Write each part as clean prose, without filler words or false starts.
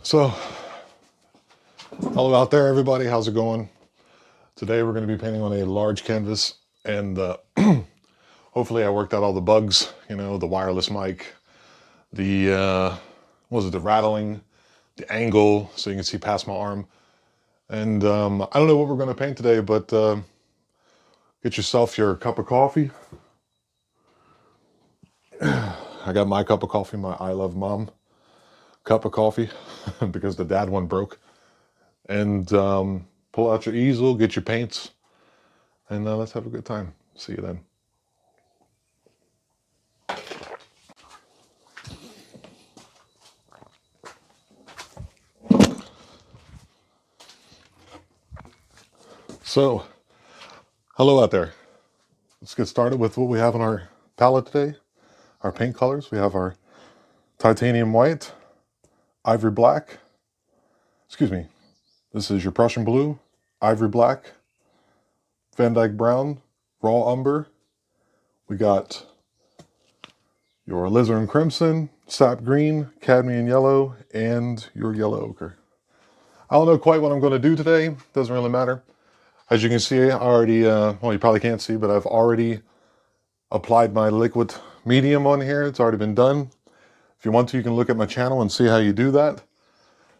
So, hello out there, everybody. How's it going? Today we're going to be painting on a large canvas, and hopefully I worked out all the bugs. You know, the wireless mic, the the rattling, the angle, so you can see past my arm. And I don't know what we're going to paint today, but get yourself your cup of coffee. I got my cup of coffee, my I Love Mom cup of coffee, because the dad one broke. And pull out your easel, get your paints, and let's have a good time. See you then. So, hello out there. Let's get started with what we have on our palette today. Our paint colors. We have our titanium white, ivory black. Excuse me. This is your Prussian blue, ivory black, Van Dyke brown, raw umber. We got your alizarin crimson, sap green, cadmium yellow, and your yellow ochre. I don't know quite what I'm going to do today. Doesn't really matter. As you can see, I already, well, you probably can't see, but I've already applied my liquid medium on here. It's already been done. If you want to, you can look at my channel and see how you do that.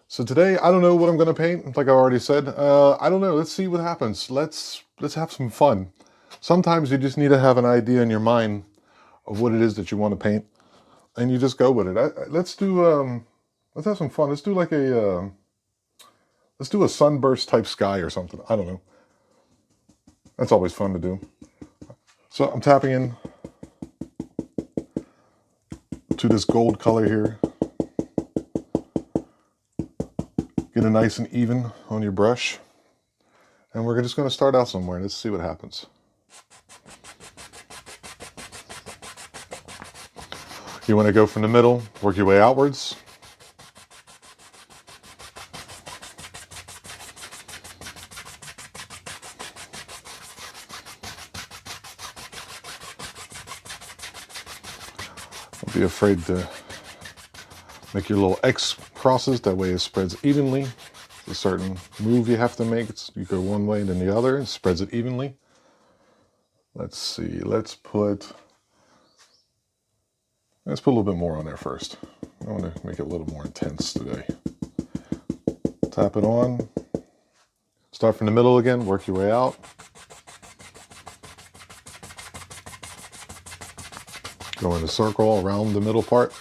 So today, I don't know what I'm going to paint. Like I already said, I don't know. Let's see what happens. Let's have some fun. Sometimes you just need to have an idea in your mind of what it is that you want to paint, and you just go with it. Let's have some fun. Let's do like let's do a sunburst type sky or something. I don't know. That's always fun to do. So I'm tapping in to this gold color here. Get it nice and even on your brush. And we're just going to start out somewhere. Let's see what happens. You want to go from the middle, work your way outwards. Don't be afraid to make your little X crosses. That way it spreads evenly. It's a certain move you have to make. You go one way and then the other. It spreads it evenly. Let's see. Let's put a little bit more on there first. I want to make it a little more intense today. Tap it on. Start from the middle again. Work your way out. Go in a circle around the middle part.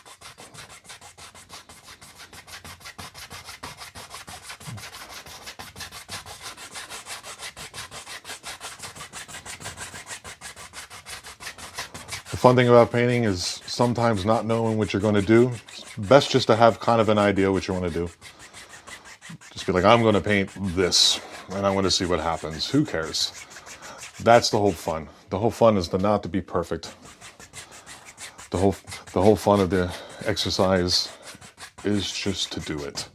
The fun thing about painting is sometimes not knowing what you're going to do. It's best just to have kind of an idea what you want to do. Just be like, I'm going to paint this, and I'm going to see what happens. Who cares? That's the whole fun. The whole fun is not to be perfect. The whole fun of the exercise is just to do it.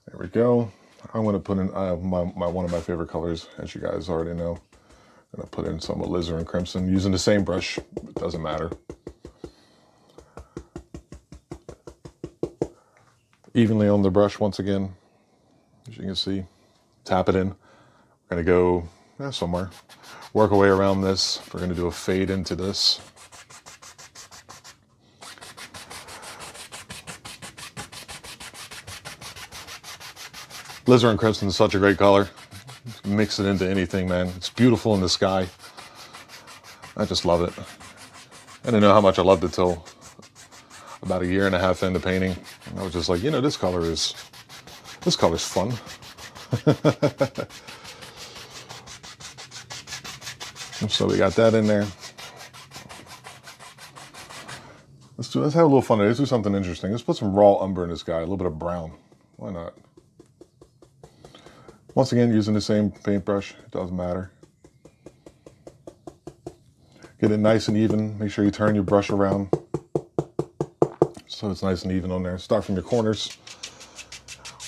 There we go. I'm going to put in one of my favorite colors, as you guys already know. I'm going to put in some alizarin crimson using the same brush. It doesn't matter. Evenly on the brush once again. As you can see, tap it in. We're going to go somewhere. Work our way around this. We're going to do a fade into this. Alizarin crimson is such a great color. Mix it into anything, man. It's beautiful in the sky. I just love it. I didn't know how much I loved it till about 1.5 years into painting. And I was just like, you know, this color's fun. So we got that in there. Let's have a little fun today. Let's do something interesting. Let's put some raw umber in this guy, a little bit of brown. Why not? Once again, using the same paintbrush, it doesn't matter. Get it nice and even. Make sure you turn your brush around so it's nice and even on there. Start from your corners.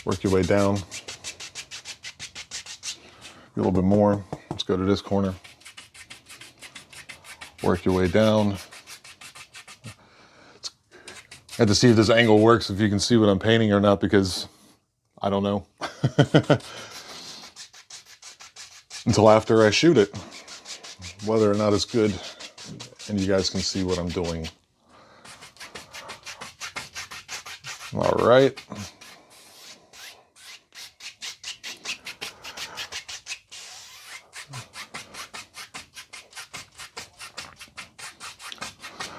Work your way down. A little bit more. Let's go to this corner. Work your way down. I have to see if this angle works, if you can see what I'm painting or not, because I don't know. Until after I shoot it, whether or not it's good, and you guys can see what I'm doing. All right.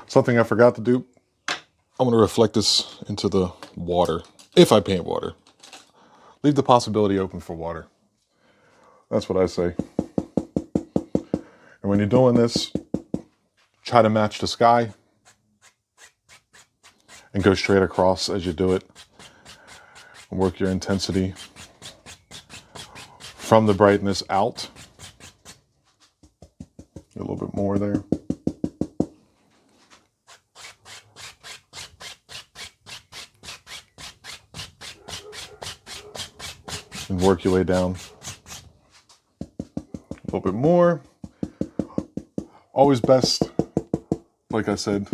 Something I forgot to do, I'm going to reflect this into the water. If I paint water, leave the possibility open for water. That's what I say. And when you're doing this, try to match the sky and go straight across as you do it. And work your intensity from the brightness out. A little bit more there. And work your way down. A little bit more. Always best, like I said,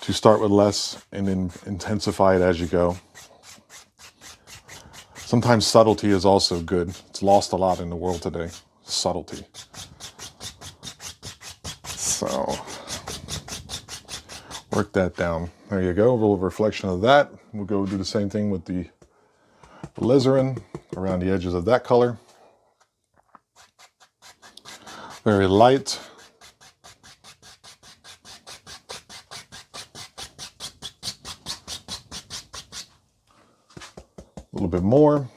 to start with less and then intensify it as you go. Sometimes subtlety is also good. It's lost a lot in the world today. Subtlety. So, work that down. There you go. A little reflection of that. We'll go do the same thing with the alizarin around the edges of that color. Very light. A little bit more.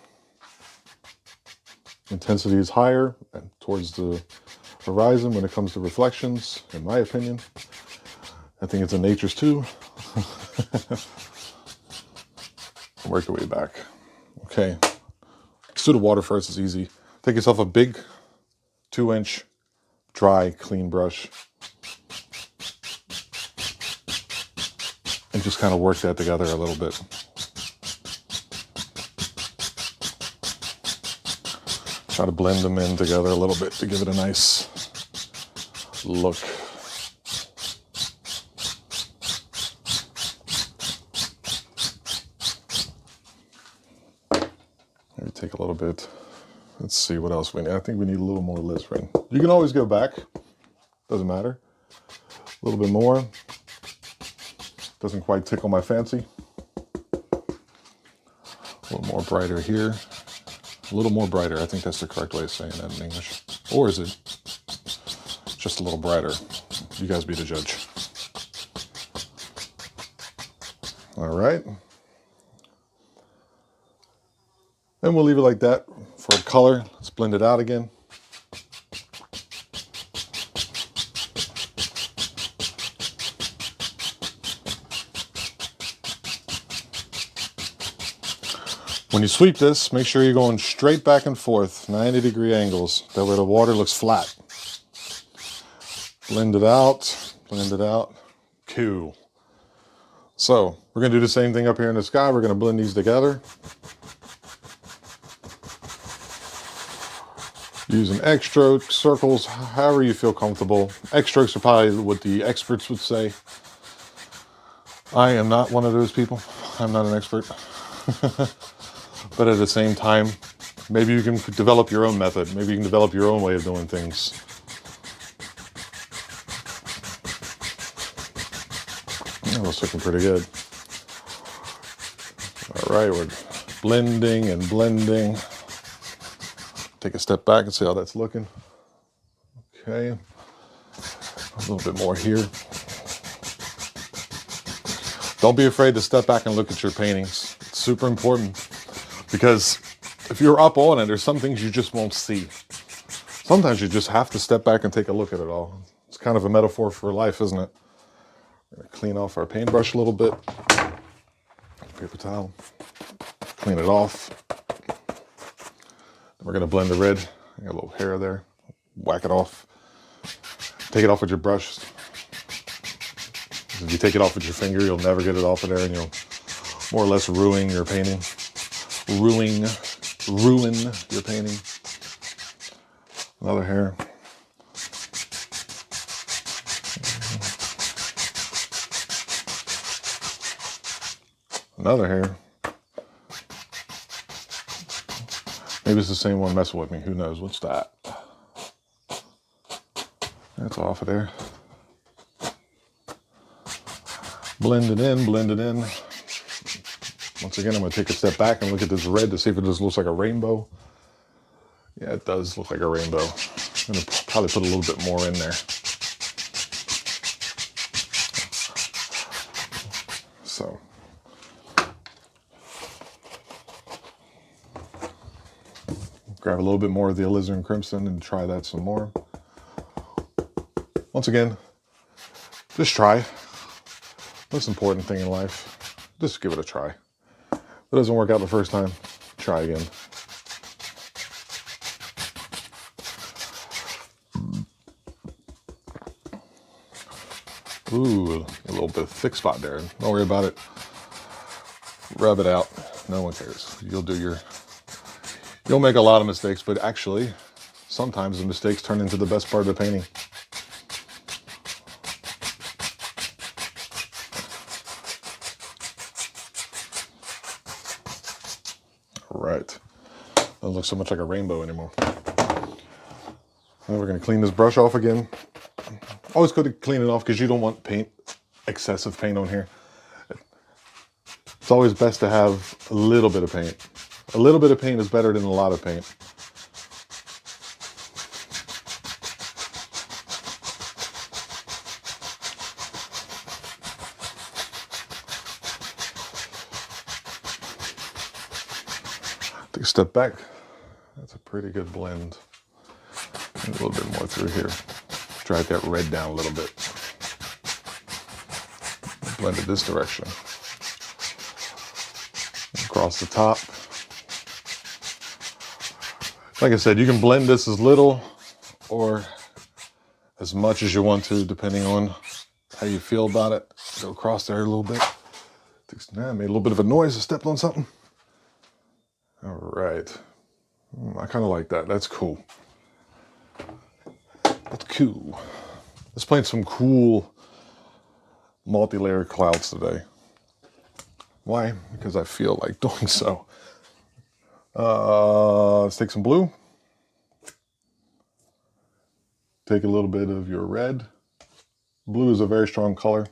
Intensity is higher and towards the horizon when it comes to reflections, in my opinion. I think it's in nature's too. Work your way back. Okay. Let's do the water first. It's easy. Take yourself a big 2-inch dry, clean brush and just kind of work that together a little bit. Try to blend them in together a little bit to give it a nice look. Maybe take a little bit. Let's see what else we need. I think we need a little more alizarin. You can always go back. Doesn't matter. A little bit more. Doesn't quite tickle my fancy. A little more brighter here. A little more brighter. I think that's the correct way of saying that in English. Or is it just a little brighter? You guys be the judge. All right. And we'll leave it like that for a color. Let's blend it out again. When you sweep this, make sure you're going straight back and forth, 90-degree angles. That way the water looks flat. Blend it out, blend it out. Cool. So, we're going to do the same thing up here in the sky. We're going to blend these together. Using X strokes, circles, however you feel comfortable. X strokes are probably what the experts would say. I am not one of those people. I'm not an expert. But at the same time, maybe you can develop your own method. Maybe you can develop your own way of doing things. That was looking pretty good. All right, we're blending and blending. Take a step back and see how that's looking. Okay. A little bit more here. Don't be afraid to step back and look at your paintings. It's super important. Because if you're up on it, there's some things you just won't see. Sometimes you just have to step back and take a look at it all. It's kind of a metaphor for life, isn't it? We're going to clean off our paintbrush a little bit. Paper towel. Clean it off. Then we're going to blend the red. I got a little hair there. Whack it off. Take it off with your brush. If you take it off with your finger, you'll never get it off of there, and you'll more or less ruin your painting. Ruin your painting. Another hair. Another hair. Maybe it's the same one messing with me. Who knows? What's that? That's off of there. Blend it in, blend it in. Once again, I'm going to take a step back and look at this red to see if it just looks like a rainbow. Yeah, it does look like a rainbow. I'm going to probably put a little bit more in there. So, grab a little bit more of the alizarin crimson and try that some more. Once again, just try. Most important thing in life, just give it a try. If it doesn't work out the first time, try again. Ooh, a little bit of thick spot there. Don't worry about it. Rub it out. No one cares. You'll make a lot of mistakes, but actually, sometimes the mistakes turn into the best part of the painting. All right. Doesn't look so much like a rainbow anymore. Now we're going to clean this brush off again. Always good to clean it off because you don't want excessive paint on here. It's always best to have a little bit of paint. A little bit of paint is better than a lot of paint. Take a step back. That's a pretty good blend. And a little bit more through here. Drag that red down a little bit. Blend it this direction. Across the top. Like I said, you can blend this as little or as much as you want to, depending on how you feel about it. Go across there a little bit. I made a little bit of a noise. I stepped on something. All right. I kind of like that. That's cool. That's cool. Let's paint some cool multi-layer clouds today. Why? Because I feel like doing so. Let's take some blue. Take a little bit of your red. Blue is a very strong color,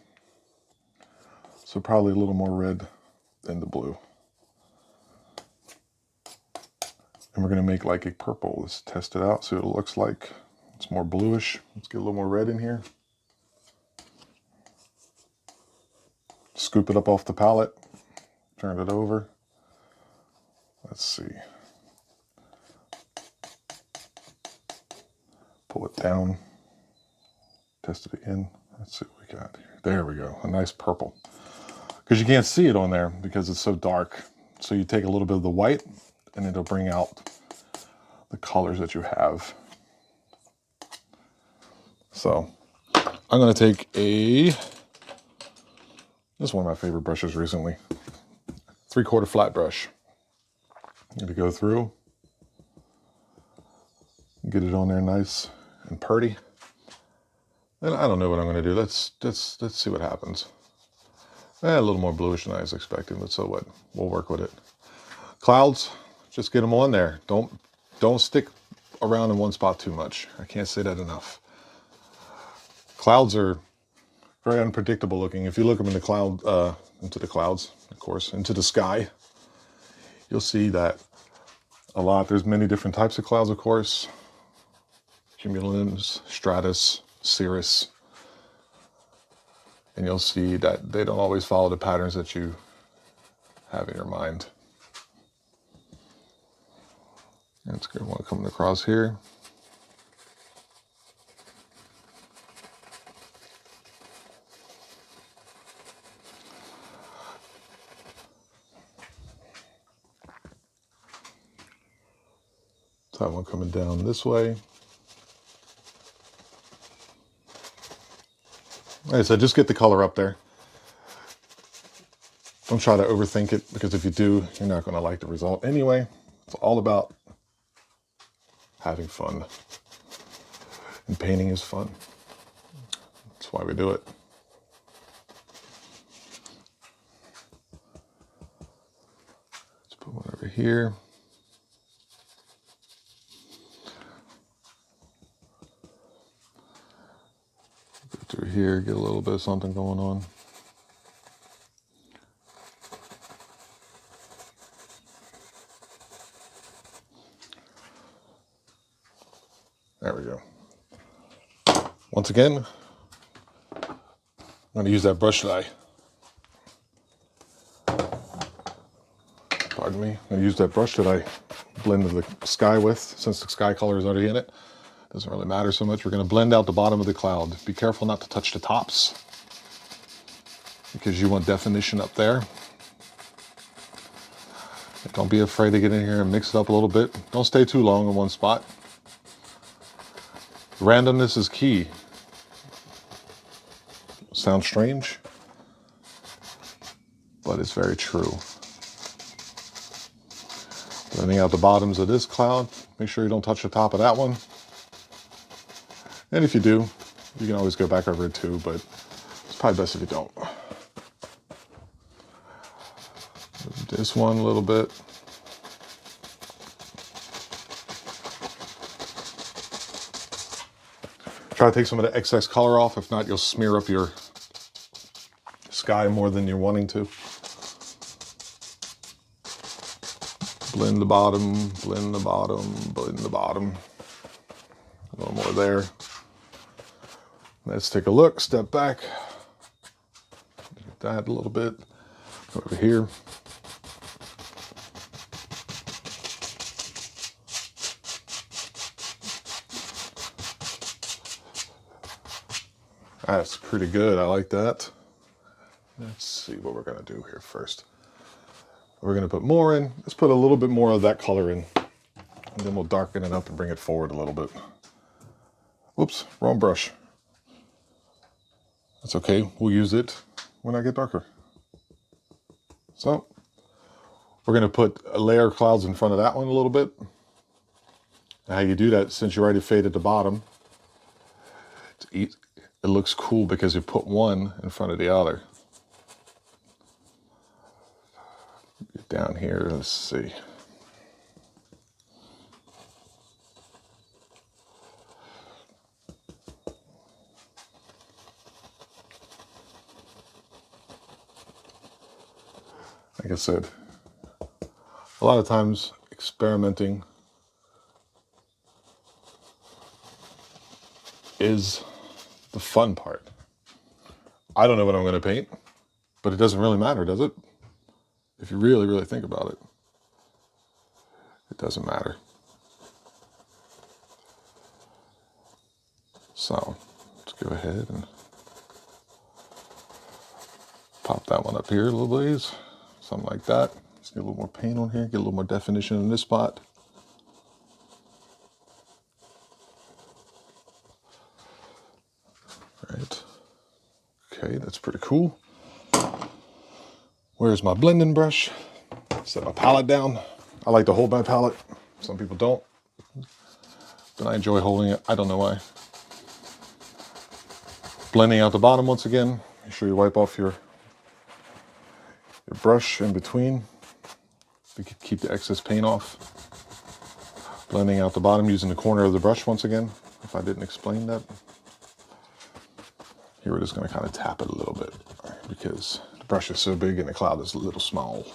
so probably a little more red than the blue. And we're going to make like a purple. Let's test it out, see what it looks like. It's more bluish. Let's get a little more red in here. Scoop it up off the palette. Turn it over. Let's see. Pull it down. Test it again. Let's see what we got here. There we go. A nice purple. Because you can't see it on there because it's so dark. So you take a little bit of the white and it'll bring out the colors that you have. So I'm going to take this is one of my favorite brushes recently. 3/4 flat brush. I'm going to go through, get it on there nice and purty. And I don't know what I'm going to do. Let's see what happens. A little more bluish than I was expecting, but so what? We'll work with it. Clouds, just get them on there. Don't stick around in one spot too much. I can't say that enough. Clouds are very unpredictable looking. If you look them in the into the clouds, of course, into the sky, you'll see that a lot. There's many different types of clouds, of course. Cumulonimbus, stratus, cirrus. And you'll see that they don't always follow the patterns that you have in your mind. That's good one coming across here. That one coming down this way. Like I said, just get the color up there. Don't try to overthink it, because if you do, you're not going to like the result anyway. It's all about having fun. And painting is fun. That's why we do it. Let's put one over here. Through here, get a little bit of something going on. There we go. Once again, I'm going to use that brush that pardon me, I'm going to use that brush that I blended the sky with, since the sky color is already in it. Doesn't really matter so much. We're going to blend out the bottom of the cloud. Be careful not to touch the tops, because you want definition up there. Don't be afraid to get in here and mix it up a little bit. Don't stay too long in one spot. Randomness is key. Sounds strange, but it's very true. Blending out the bottoms of this cloud. Make sure you don't touch the top of that one. And if you do, you can always go back over it too, but it's probably best if you don't. This one a little bit. Try to take some of the excess color off. If not, you'll smear up your sky more than you're wanting to. Blend the bottom, blend the bottom, blend the bottom. A little more there. Let's take a look, step back. Get that a little bit. Over here. That's pretty good, I like that. Let's see what we're gonna do here first. We're gonna put more in. Let's put a little bit more of that color in. And then we'll darken it up and bring it forward a little bit. Whoops, wrong brush. That's okay, we'll use it when I get darker. So, we're gonna put a layer of clouds in front of that one a little bit. And how you do that, since you already faded the bottom, it looks cool because you put one in front of the other. Get down here, let's see. Like I said, a lot of times experimenting is the fun part. I don't know what I'm going to paint, but it doesn't really matter, does it? If you really, really think about it, it doesn't matter. So let's go ahead and pop that one up here a little ways, something like that. Let's get a little more paint on here, get a little more definition in this spot. Right. Okay, that's pretty cool. Where's my blending brush? Set my palette down. I like to hold my palette. Some people don't, but I enjoy holding it. I don't know why. Blending out the bottom once again. Make sure you wipe off your brush in between to keep the excess paint off. Blending out the bottom using the corner of the brush once again, if I didn't explain that. Here we're just going to kind of tap it a little bit because the brush is so big and the cloud is a little small.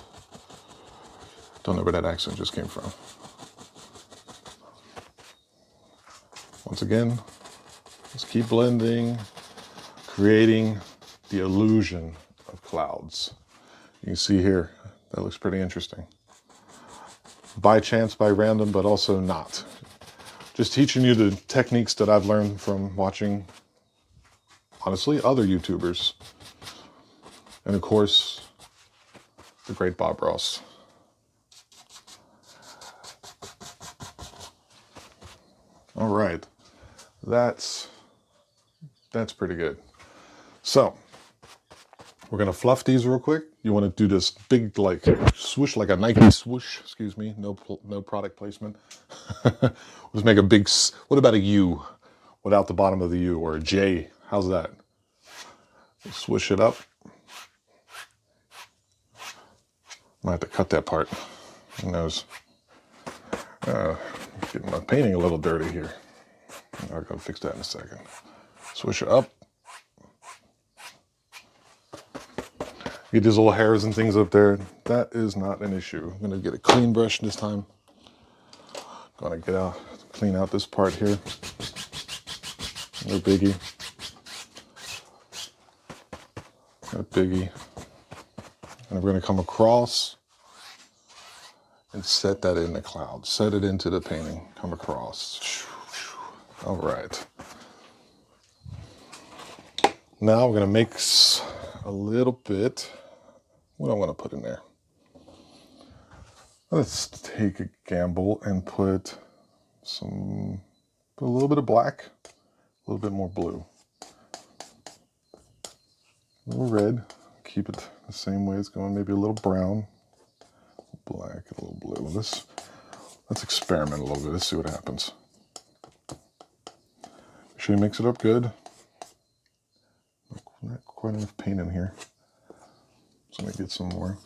Don't know where that accent just came from. Once again, let's keep blending, creating the illusion of clouds. You can see here, that looks pretty interesting. By chance, by random, but also not. Just teaching you the techniques that I've learned from watching, honestly, other YouTubers. And of course, the great Bob Ross. All right, that's pretty good. So, we're gonna fluff these real quick. You wanna do this big, like, swoosh, like a Nike swoosh, excuse me, no product placement. Let's make a big, what about a U without the bottom of the U, or a J? How's that? Swoosh it up. Might have to cut that part. Who knows? Getting my painting a little dirty here. I'll go fix that in a second. Swoosh it up. Get these little hairs and things up there. That is not an issue. I'm gonna get a clean brush this time. Gonna clean out this part here. No biggie. No biggie. And we're gonna come across and set that in the cloud. Set it into the painting. Come across. All right. Now we're gonna mix a little bit. What do I want to put in there? Let's take a gamble and put a little bit of black, a little bit more blue. A little red, keep it the same way it's going, maybe a little brown, black, a little blue. Let's experiment a little bit, let's see what happens. Make sure you mix it up good. Not quite enough paint in here. So let me get some more.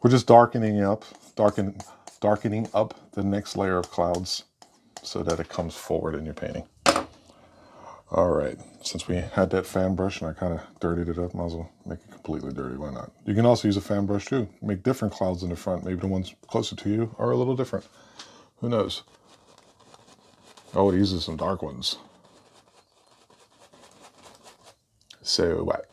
We're just darkening up the next layer of clouds so that it comes forward in your painting. All right, since we had that fan brush and I kind of dirtied it up, might as well make it completely dirty, why not? You can also use a fan brush too. Make different clouds in the front. Maybe the ones closer to you are a little different. Who knows? Oh, it uses some dark ones. So what?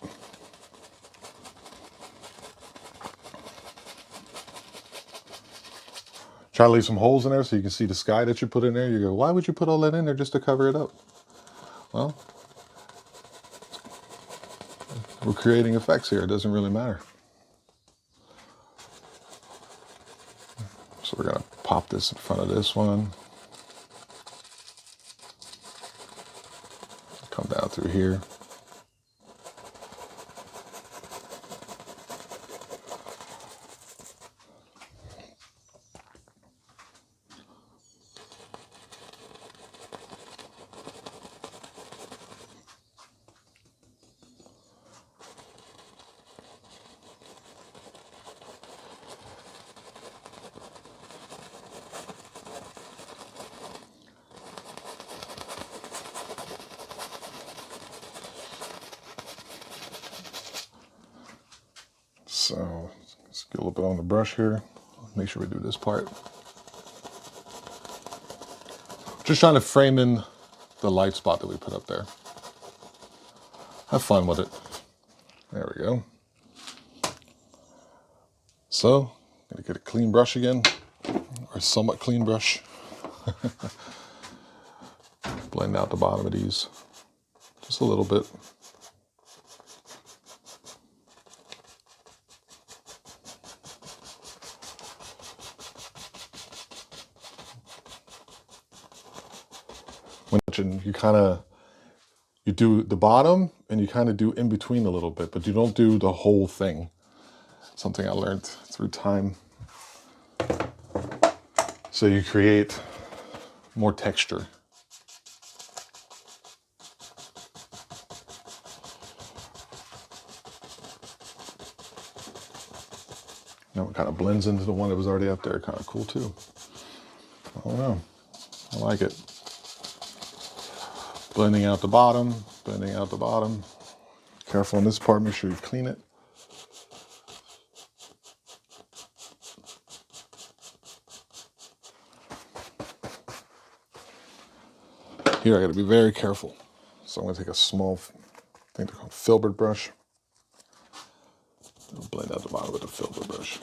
Try to leave some holes in there so you can see the sky that you put in there. You go, why would you put all that in there just to cover it up? Well, we're creating effects here. It doesn't really matter. So we're gonna pop this in front of this one. Come down through here. So let's get a little bit on the brush here. Make sure we do this part. Just trying to frame in the light spot that we put up there. Have fun with it. There we go. So, gonna get a clean brush again, or a somewhat clean brush. Blend out the bottom of these, just a little bit. When you do the bottom and you kind of do in between a little bit, but you don't do the whole thing. Something I learned through time. So you create more texture. Now it kind of blends into the one that was already up there. Kind of cool too. I don't know. I like it. Blending out the bottom, blending out the bottom. Careful on this part, make sure you clean it. Here I gotta be very careful. So I'm gonna take a small, I think they're called filbert brush. I'll blend out the bottom with the filbert brush.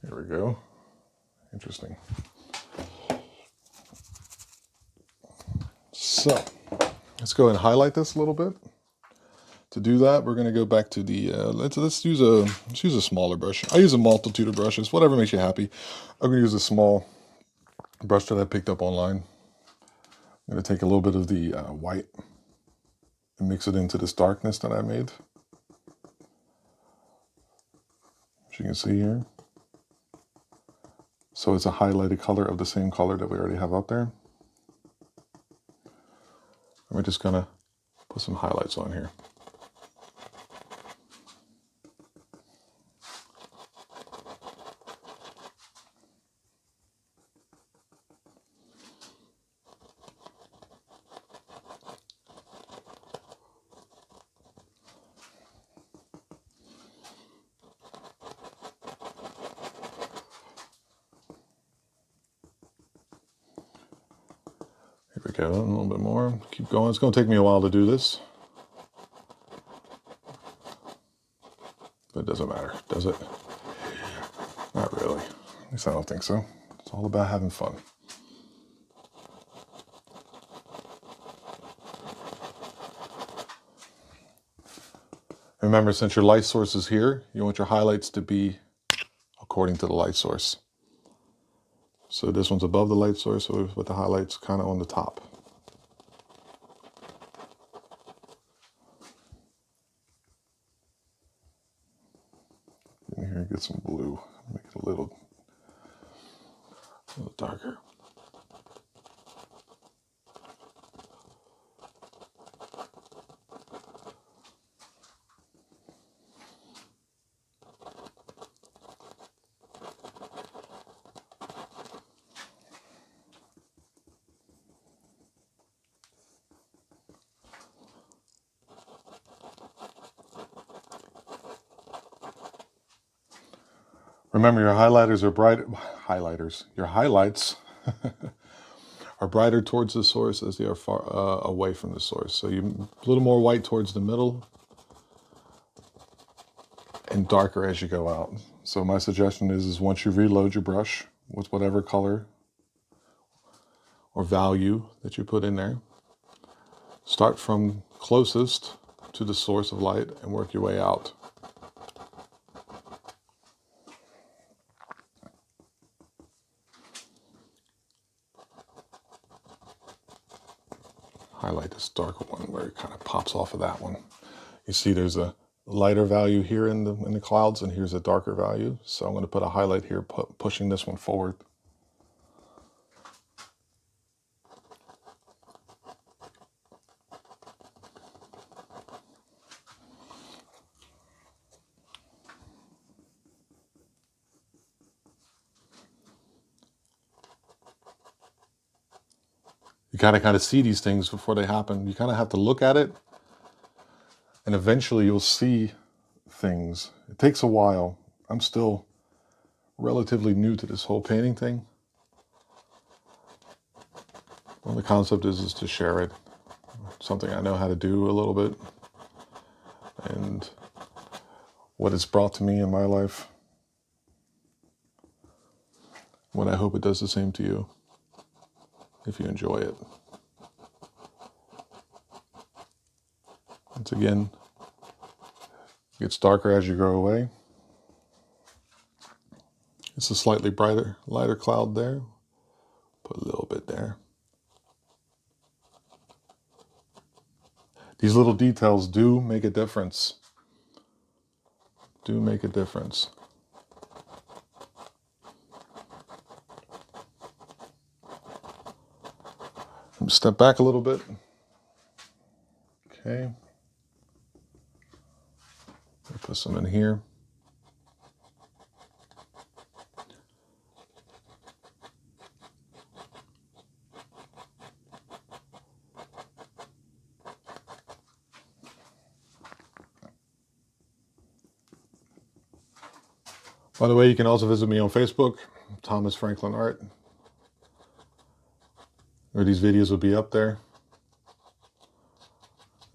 There we go. Interesting. So let's go ahead and highlight this a little bit. To do that, we're going to go back to the, let's use a smaller brush. I use a multitude of brushes, whatever makes you happy. I'm going to use a small brush that I picked up online. I'm going to take a little bit of the white and mix it into this darkness that I made. As you can see here. So it's a highlighted color of the same color that we already have up there. And we're just going to put some highlights on here. Here we go, a little bit more. Keep going. It's going to take me a while to do this. But it doesn't matter, does it? Not really. At least I don't think so. It's all about having fun. Remember, since your light source is here, you want your highlights to be according to the light source. So this one's above the light source, so with the highlights kind of on the top. In here, get some blue. Make it a little darker. Remember, your highlighters are bright. Your highlights are brighter towards the source as they are far away from the source. So you a little more white towards the middle and darker as you go out. So my suggestion is once you reload your brush with whatever color or value that you put in there, start from closest to the source of light and work your way out. Highlight this darker one where it kind of pops off of that one. You see there's a lighter value here in the clouds, and here's a darker value. So I'm going to put a highlight here, pushing this one forward. You gotta kind of see these things before they happen. You kind of have to look at it, and eventually you'll see things. It takes a while. I'm still relatively new to this whole painting thing. Well, the concept is to share it. Something I know how to do a little bit, and what it's brought to me in my life. What I hope it does the same to you, if you enjoy it. Once again, it gets darker as you go away. It's a slightly lighter cloud there. Put a little bit there. These little details do make a difference. Do make a difference. Step back a little bit. Okay. Put some in here. By the way, you can also visit me on Facebook, Thomas Franklin Art. Or these videos will be up there.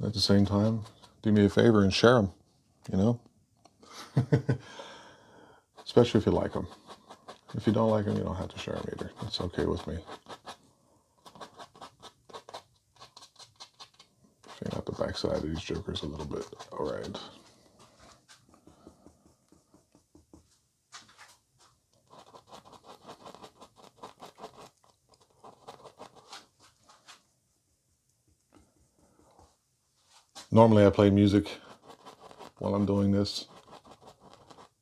At the same time, do me a favor and share them, you know? Especially if you like them. If you don't like them, you don't have to share them either. It's okay with me. Clean out the backside of these jokers a little bit. All right. Normally I play music while I'm doing this,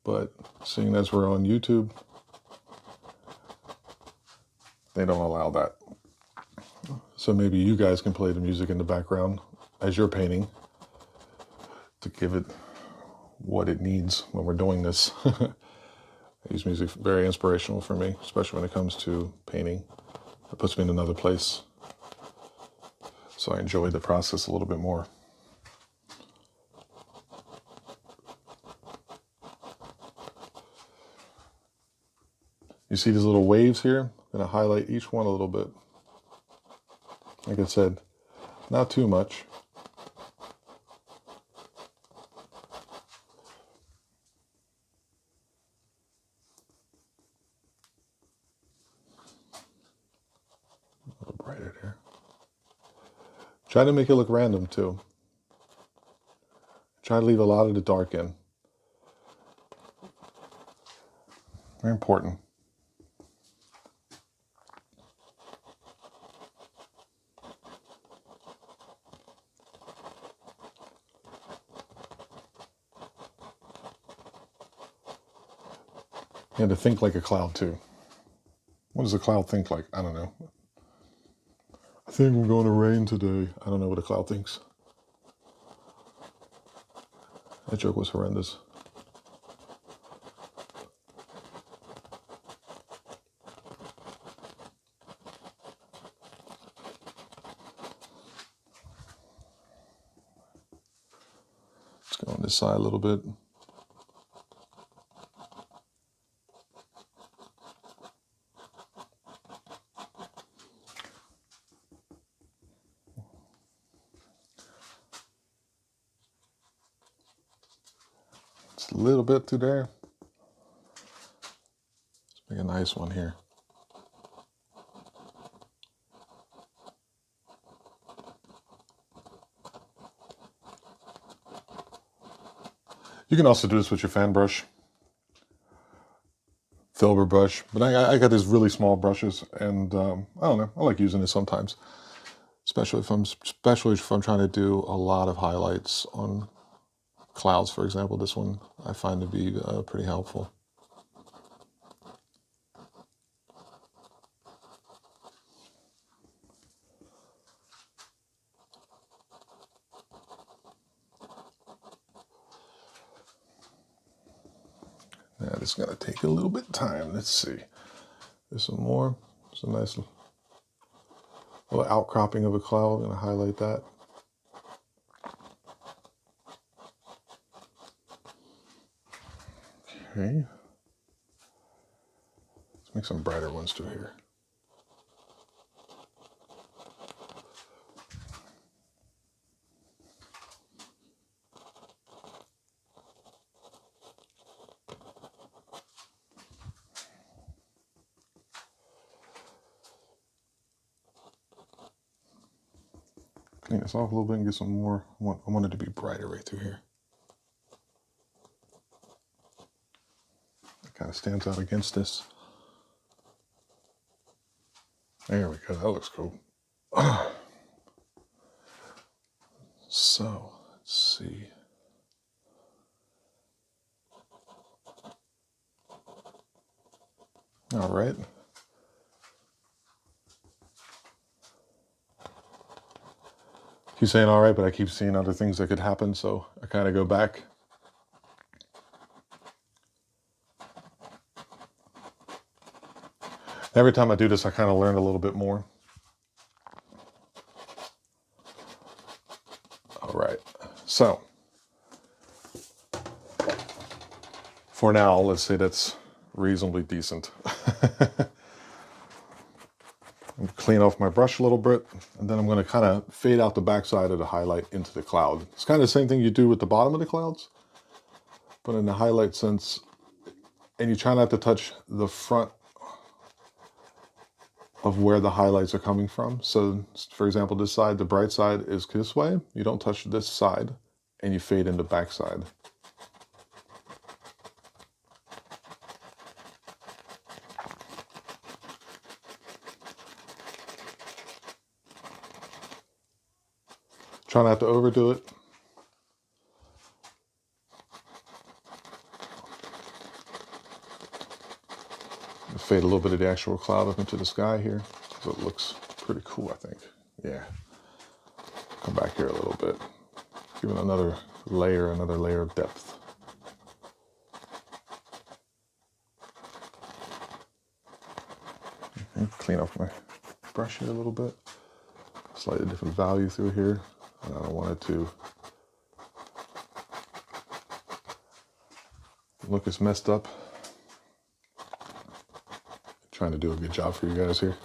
but seeing as we're on YouTube, they don't allow that. So maybe you guys can play the music in the background as you're painting to give it what it needs when we're doing this. I use music very inspirational for me, especially when it comes to painting. It puts me in another place. So I enjoy the process a little bit more. You see these little waves here? I'm going to highlight each one a little bit. Like I said, not too much. A little brighter there. Try to make it look random too. Try to leave a lot of the dark in. Very important. You have to think like a cloud too. What does a cloud think like? I don't know. I think we're going to rain today. I don't know what a cloud thinks. That joke was horrendous. Let's go on this side a little bit. Just a little bit through there. Let's make a nice one here. You can also do this with your fan brush, filbert brush, but I got these really small brushes, and I don't know, I like using it sometimes, especially if I'm trying to do a lot of highlights on clouds, for example. This one I find to be pretty helpful. Yeah, this is gonna take a little bit of time. Let's see. There's some more. There's a nice little outcropping of a cloud. I'm gonna highlight that. Okay. Let's make some brighter ones too here. Clean this off a little bit and get some more. I want it to be brighter right through here. It kind of stands out against this. There we go. That looks cool. So, let's see. All right. Keep saying all right, but I keep seeing other things that could happen, so I kind of go back. Every time I do this, I kind of learn a little bit more. All right. So, for now, let's say that's reasonably decent. Clean off my brush a little bit, and then I'm going to kind of fade out the backside of the highlight into the cloud. It's kind of the same thing you do with the bottom of the clouds, but in the highlight sense, and you try not to touch the front of where the highlights are coming from. So, for example, this side, the bright side is this way. You don't touch this side, and you fade in the backside. Try not to overdo it. Fade a little bit of the actual cloud up into the sky here, so it looks pretty cool, I think. Yeah. Come back here a little bit. Give it another layer of depth. Okay. Clean off my brush here a little bit. Slightly different value through here. And I don't want it to look as messed up. Trying to do a good job for you guys here.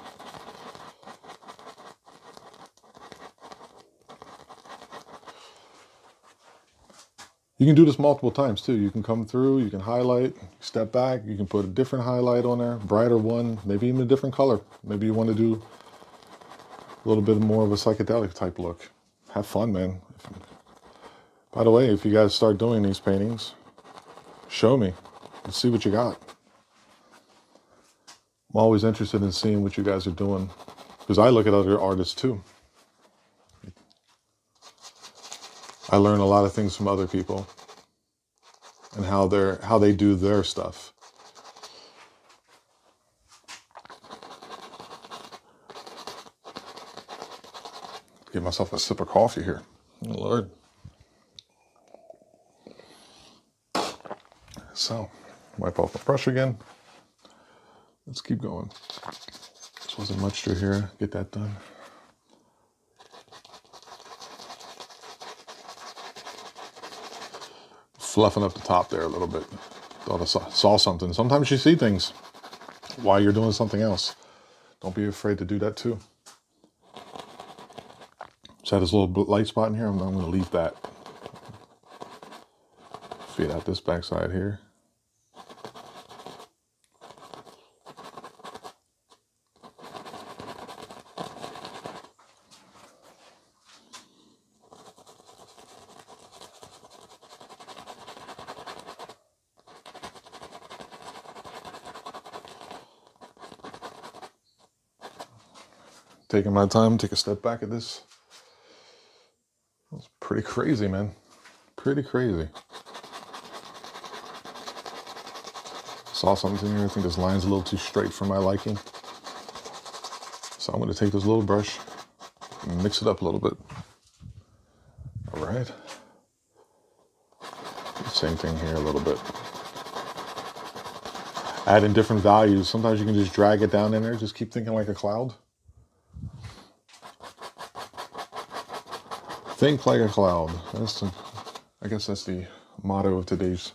You can do this multiple times too. You can come through, you can highlight, step back, you can put a different highlight on there, brighter one, maybe even a different color. Maybe you want to do a little bit more of a psychedelic type look. Have fun, man. By the way, if you guys start doing these paintings, show me. Let's see what you got. I'm always interested in seeing what you guys are doing because I look at other artists too. I learn a lot of things from other people and how they do their stuff. Get myself a sip of coffee here. Oh, Lord. So, wipe off my brush again. Let's keep going. This wasn't much through here. Get that done. Fluffing up the top there a little bit. Thought I saw something. Sometimes you see things while you're doing something else. Don't be afraid to do that too. So this little light spot in here, I'm going to leave that. Fade out this backside here. Taking my time, take a step back at this. It's pretty crazy, man. Pretty crazy. Saw something in here. I think this line's a little too straight for my liking. So I'm going to take this little brush and mix it up a little bit. All right. Same thing here a little bit. Add in different values. Sometimes you can just drag it down in there. Just keep thinking like a cloud. Think like a cloud. I guess that's the motto of today's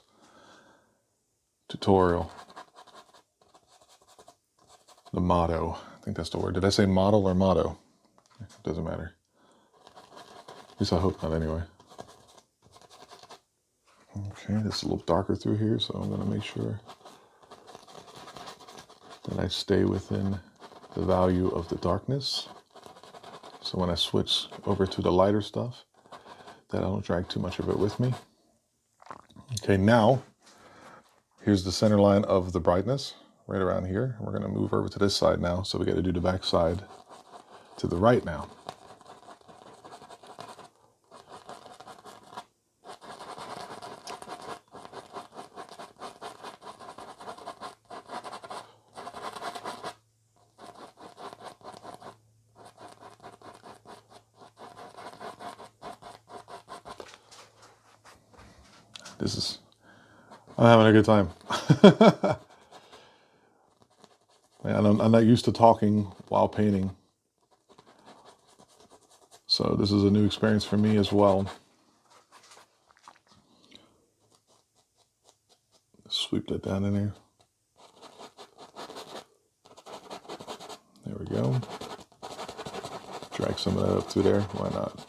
tutorial. The motto. I think that's the word. Did I say model or motto? It doesn't matter. At least I hope not anyway. Okay, this is a little darker through here, so I'm going to make sure that I stay within the value of the darkness. So when I switch over to the lighter stuff, that I don't drag too much of it with me. Okay, now, here's the center line of the brightness, right around here. We're going to move over to this side now, so we got to do the back side to the right now. I'm having a good time. Man, I'm not used to talking while painting. So this is a new experience for me as well. Sweep that down in there. There we go. Drag some of that up through there. Why not?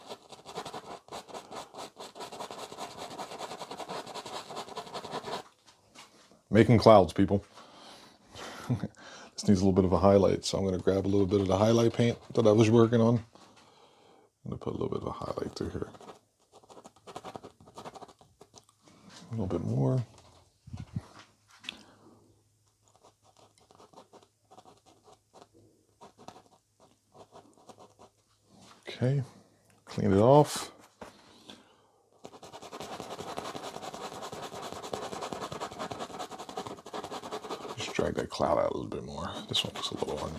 Making clouds, people. This needs a little bit of a highlight, so I'm going to grab a little bit of the highlight paint that I was working on. I'm going to put a little bit of a highlight through here. A little bit more. Okay, clean it off. Just drag that cloud out a little bit more. This one looks a little on.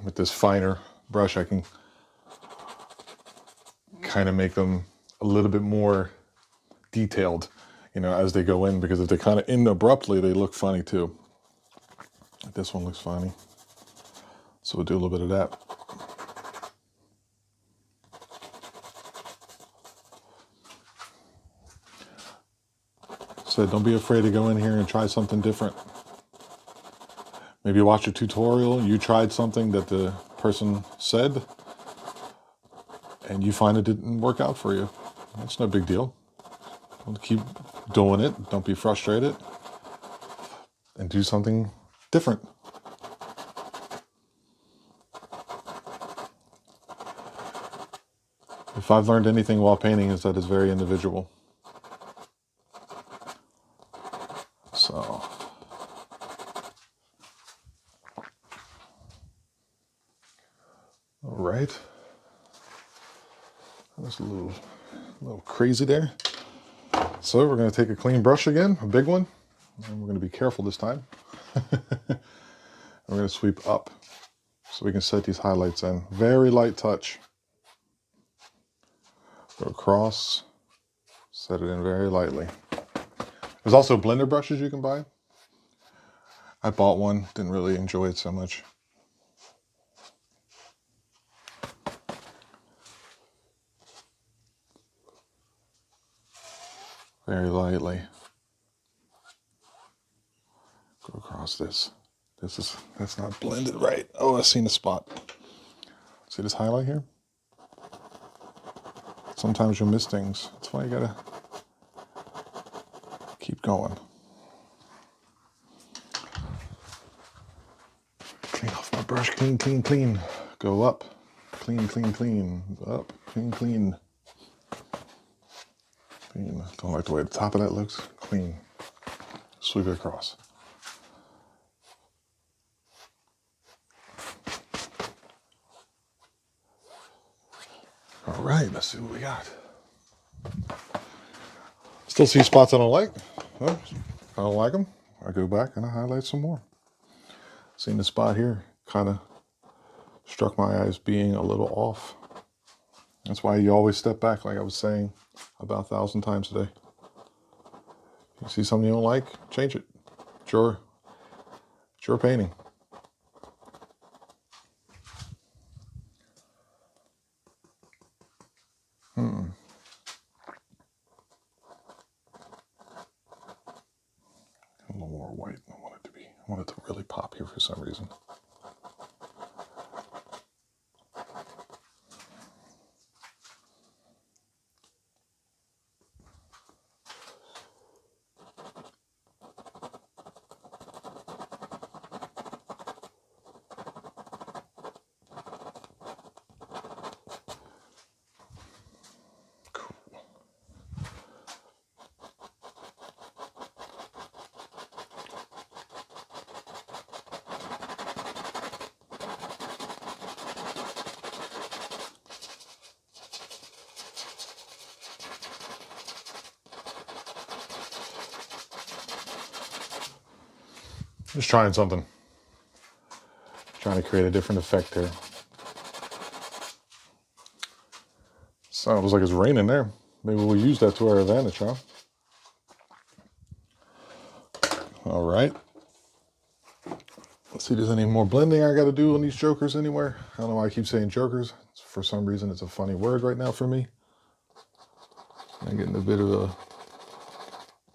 With this finer brush, I can kind of make them a little bit more detailed, you know, as they go in, because if they kind of end abruptly, they look funny too. This one looks funny. So we'll do a little bit of that. So don't be afraid to go in here and try something different. Maybe you watch a tutorial, you tried something that the person said, and you find it didn't work out for you. That's no big deal. Keep doing it. Don't be frustrated, and do something different. If I've learned anything while painting, is that it's very individual. So, all right. That's a little crazy there. So we're going to take a clean brush again, a big one, and we're going to be careful this time. We're going to sweep up so we can set these highlights in. Very light touch. Go across, set it in very lightly. There's also blender brushes you can buy. I bought one, didn't really enjoy it so much. Very lightly. Go across this. That's not blended right. Oh, I seen a spot. See this highlight here? Sometimes you'll miss things. That's why you gotta keep going. Clean off my brush. Clean, clean, clean. Go up. Clean, clean, clean. Up. Clean, clean. Clean. Don't like the way the top of that looks. Clean. Sweep it across. All right, let's see what we got. Still see spots I don't like. Well, if I don't like them, I go back and I highlight some more. Seeing the spot here kind of struck my eyes being a little off. That's why you always step back, like I was saying about 1,000 times today. You see something you don't like, change it. It's your painting. A little more white than I want it to be. I want it to really pop here for some reason. Just trying something. Trying to create a different effect here. Sounds like it's raining there. Maybe we'll use that to our advantage, huh? All right. Let's see if there's any more blending I got to do on these jokers anywhere. I don't know why I keep saying jokers. For some reason, it's a funny word right now for me. I'm getting a bit of a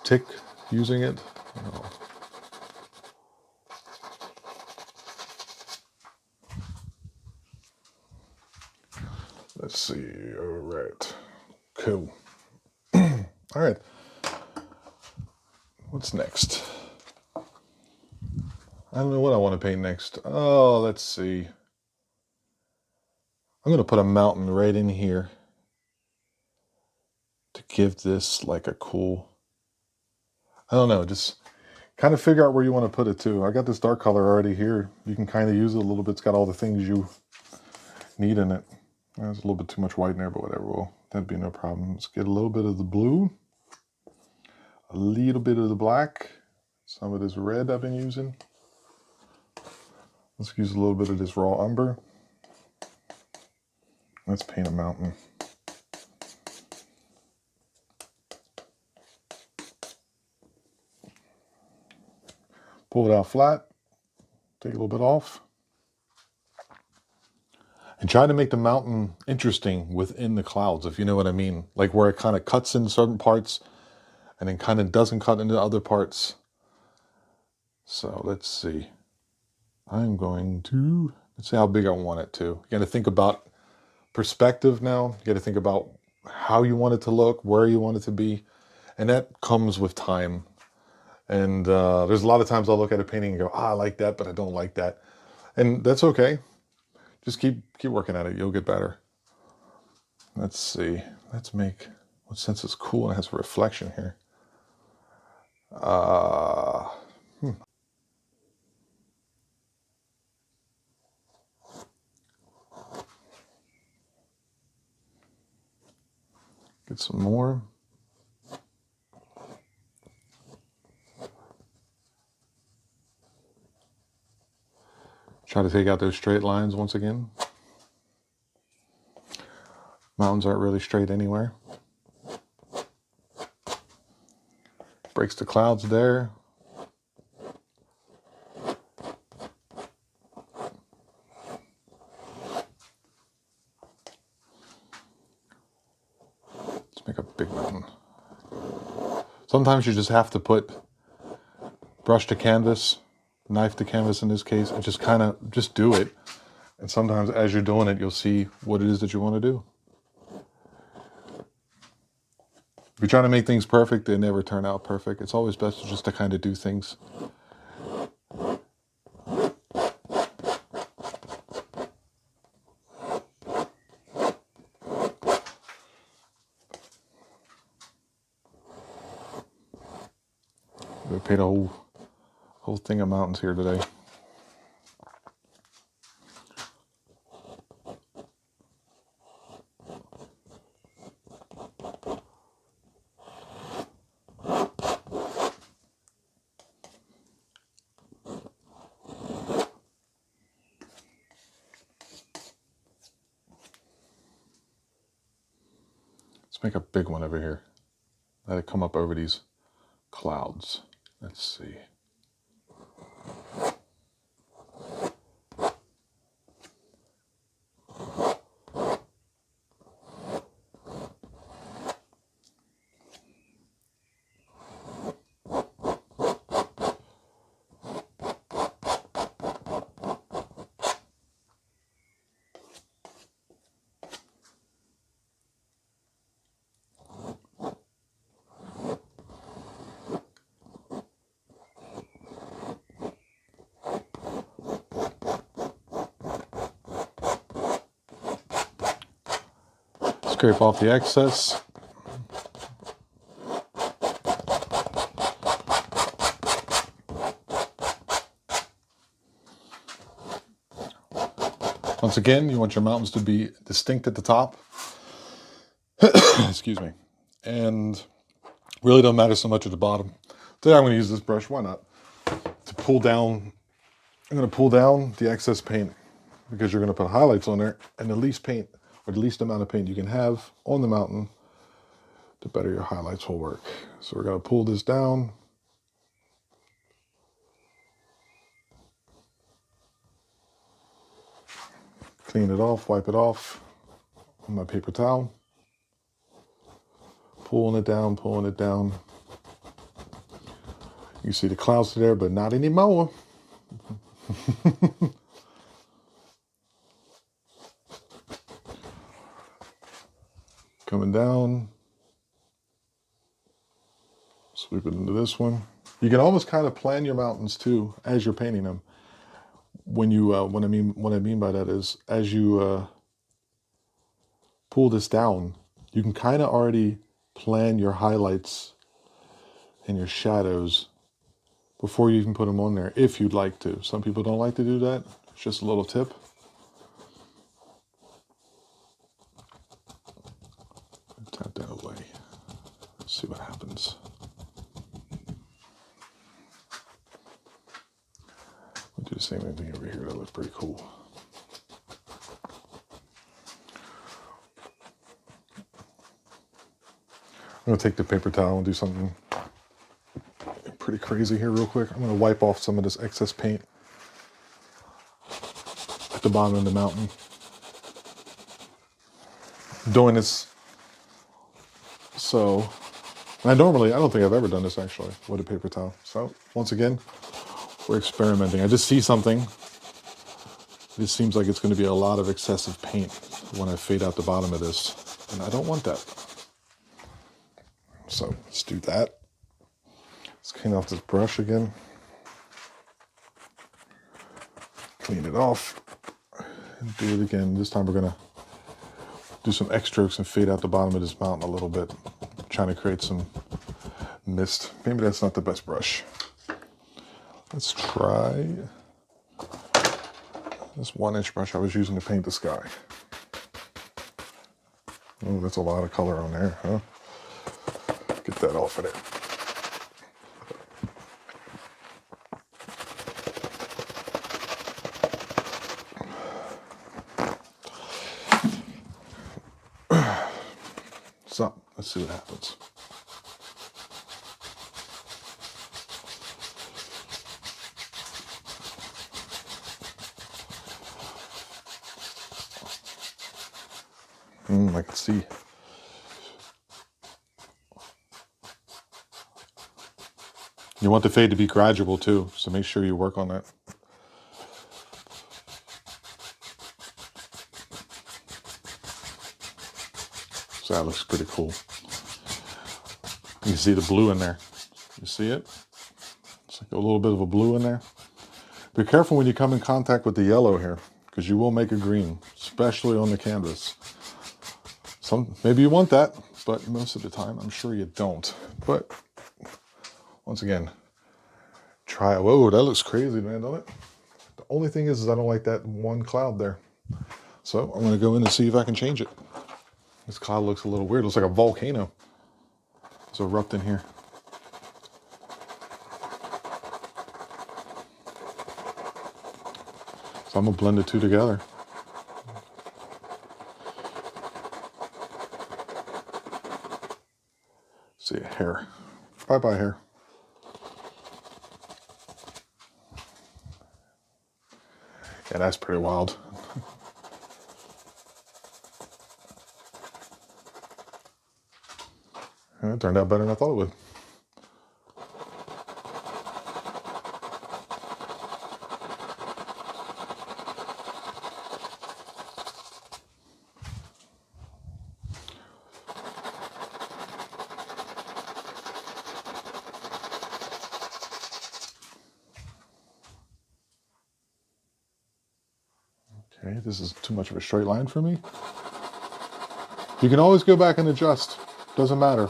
tick using it. Oh. Let's see. All right. Cool. All right. What's next? I don't know what I want to paint next. Oh, let's see. I'm going to put a mountain right in here to give this like a cool, I don't know, just kind of figure out where you want to put it too. I got this dark color already here. You can kind of use it a little bit. It's got all the things you need in it. There's a little bit too much white in there, but whatever. Well, that'd be no problem. Let's get a little bit of the blue, a little bit of the black, some of this red I've been using. Let's use a little bit of this raw umber. Let's paint a mountain. Pull it out flat, take a little bit off. And try to make the mountain interesting within the clouds, if you know what I mean. Like where it kind of cuts in certain parts and then kind of doesn't cut into other parts. So let's see. I'm going to, let's see how big I want it to. You got to think about perspective now. You got to think about how you want it to look, where you want it to be. And that comes with time. And there's a lot of times I'll look at a painting and go, I like that, but I don't like that. And that's okay. Just keep working at it. You'll get better. Let's see. Let's make, since it's cool and it has a reflection here. Get some more. Try to take out those straight lines once again. Mountains aren't really straight anywhere. Breaks the clouds there. Let's make a big mountain. Sometimes you just have to put brush to canvas, knife to canvas in this case, and just kind of just do it. And sometimes as you're doing it, you'll see what it is that you want to do. If you're trying to make things perfect, they never turn out perfect. It's always best just to kind of do things. We paint a whole thing of mountains here today. Let's make a big one over here. Let it come up over these clouds. Let's see. Scrape off the excess. Once again, you want your mountains to be distinct at the top. Excuse me. And really don't matter so much at the bottom. Today I'm going to use this brush, why not? To pull down, I'm going to pull down the excess paint because you're going to put highlights on there, and the least paint or the least amount of paint you can have on the mountain, the better your highlights will work. So we're going to pull this down. Clean it off, wipe it off on my paper towel. Pulling it down, pulling it down. You see the clouds there, but not anymore. Coming down. Sweep it into this one. You can almost kind of plan your mountains too as you're painting them. When you, what I mean by that is, as you pull this down, you can kind of already plan your highlights and your shadows before you even put them on there, if you'd like to. Some people don't like to do that. It's just a little tip. Tap that away. Let's see what happens. We'll do the same thing over here. That looks pretty cool. I'm going to take the paper towel and do something pretty crazy here real quick. I'm going to wipe off some of this excess paint at the bottom of the mountain. I'm doing this so, and I don't think I've ever done this actually with a paper towel. So once again, we're experimenting. I just see something. This seems like it's going to be a lot of excessive paint. when I fade out the bottom of this. And I don't want that. So let's do that. Let's clean off this brush again. Clean it off. And do it again. This time we're going to do some X strokes and fade out the bottom of this mountain a little bit. Trying to create some mist. Maybe that's not the best brush. Let's try this 1-inch brush I was using to paint the sky. Oh, that's a lot of color on there, huh? Get that off of there. So, let's see what happens. I can see. You want the fade to be gradual too, so make sure you work on that. So that looks pretty cool. You can see the blue in there. You see it? It's like a little bit of a blue in there. Be careful when you come in contact with the yellow here, because you will make a green, especially on the canvas. Maybe you want that, but most of the time, I'm sure you don't. But once again, try it. Whoa, that looks crazy, man, doesn't it? The only thing is I don't like that one cloud there. So I'm going to go in and see if I can change it. This cloud looks a little weird. It looks like a volcano. It's erupting here. So I'm going to blend the two together. See, hair. Bye-bye, hair. Yeah, that's pretty wild. It turned out better than I thought it would. Okay, this is too much of a straight line for me. You can always go back and adjust. Doesn't matter.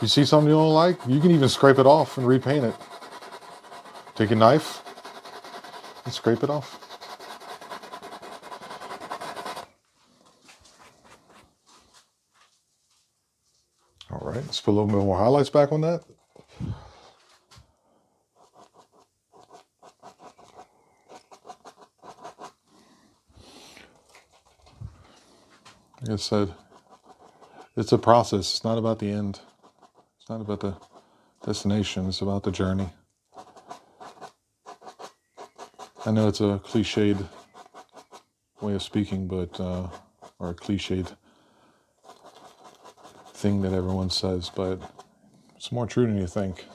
You see something you don't like, you can even scrape it off and repaint it. Take a knife and scrape it off. All right, let's put a little bit more highlights back on that. Like I said, it's a process. It's not about the end. It's not about the destination. It's about the journey. I know it's a cliched way of speaking, but or a cliched thing that everyone says, but it's more true than you think.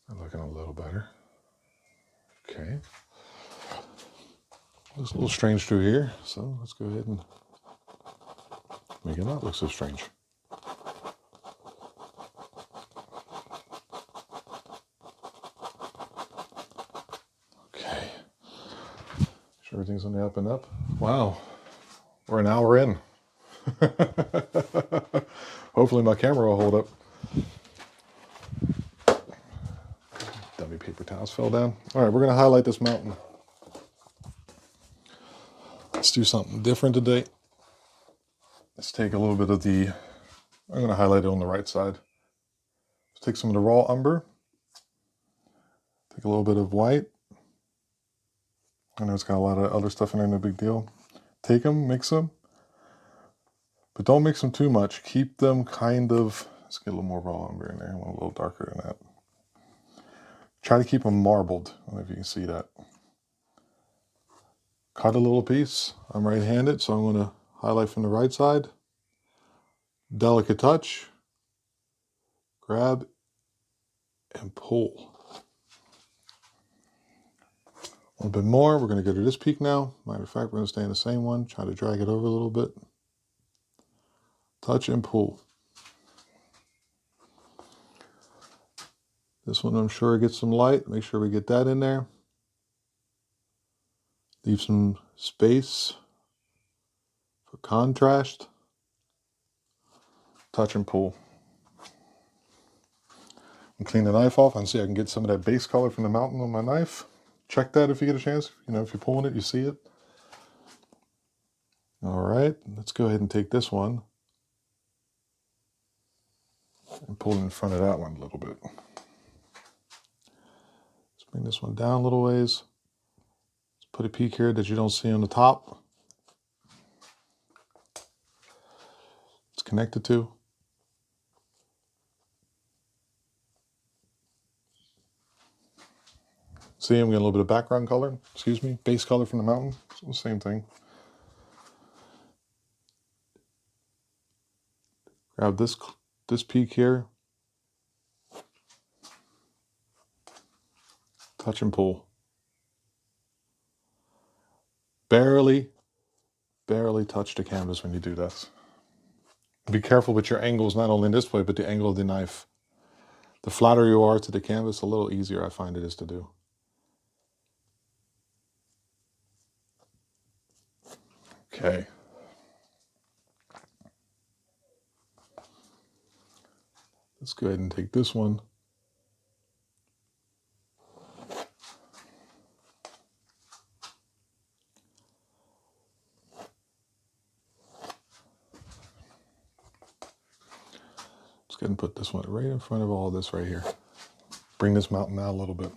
I'm looking a little better. Okay. Looks a little strange through here, so let's go ahead and make it not look so strange. Okay. Sure everything's on the up and up. Wow. We're an hour in. Hopefully my camera will hold up. Dummy paper towels fell down. All right, we're going to highlight this mountain. Let's do something different today. Let's take a little bit of I'm going to highlight it on the right side. Let's take some of the raw umber. Take a little bit of white. I know it's got a lot of other stuff in there, no big deal. Take them, mix them. But don't mix them too much. Keep them kind of, let's get a little more raw umber in there. I want a little darker than that. Try to keep them marbled. I don't know if you can see that. Cut a little piece. I'm right-handed, so I'm going to highlight from the right side. Delicate touch. Grab and pull. A little bit more. We're going to go to this peak now. Matter of fact, we're going to stay in the same one. Try to drag it over a little bit. Touch and pull. This one I'm sure gets some light. Make sure we get that in there. Leave some space for contrast. Touch and pull. And clean the knife off and see I can get some of that base color from the mountain on my knife. Check that if you get a chance. You know, if you're pulling it, you see it. All right, let's go ahead and take this one and pull it in front of that one a little bit. Let's bring this one down a little ways. Let's put a peak here that you don't see on the top. It's connected to. See, I'm getting a little bit of background color, base color from the mountain. So same thing. Grab this peak here. Touch and pull. Barely touch the canvas when you do this. Be careful with your angles, not only in this way, but the angle of the knife. The flatter you are to the canvas, the little easier I find it is to do. Okay. Let's go ahead and take this one. Let's go ahead and put this one right in front of all this right here. Bring this mountain out a little bit.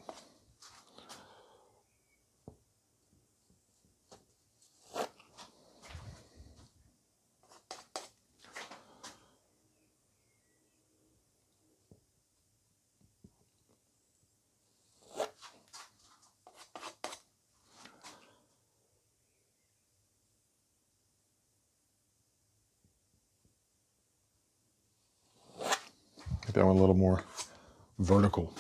Get that one a little more vertical.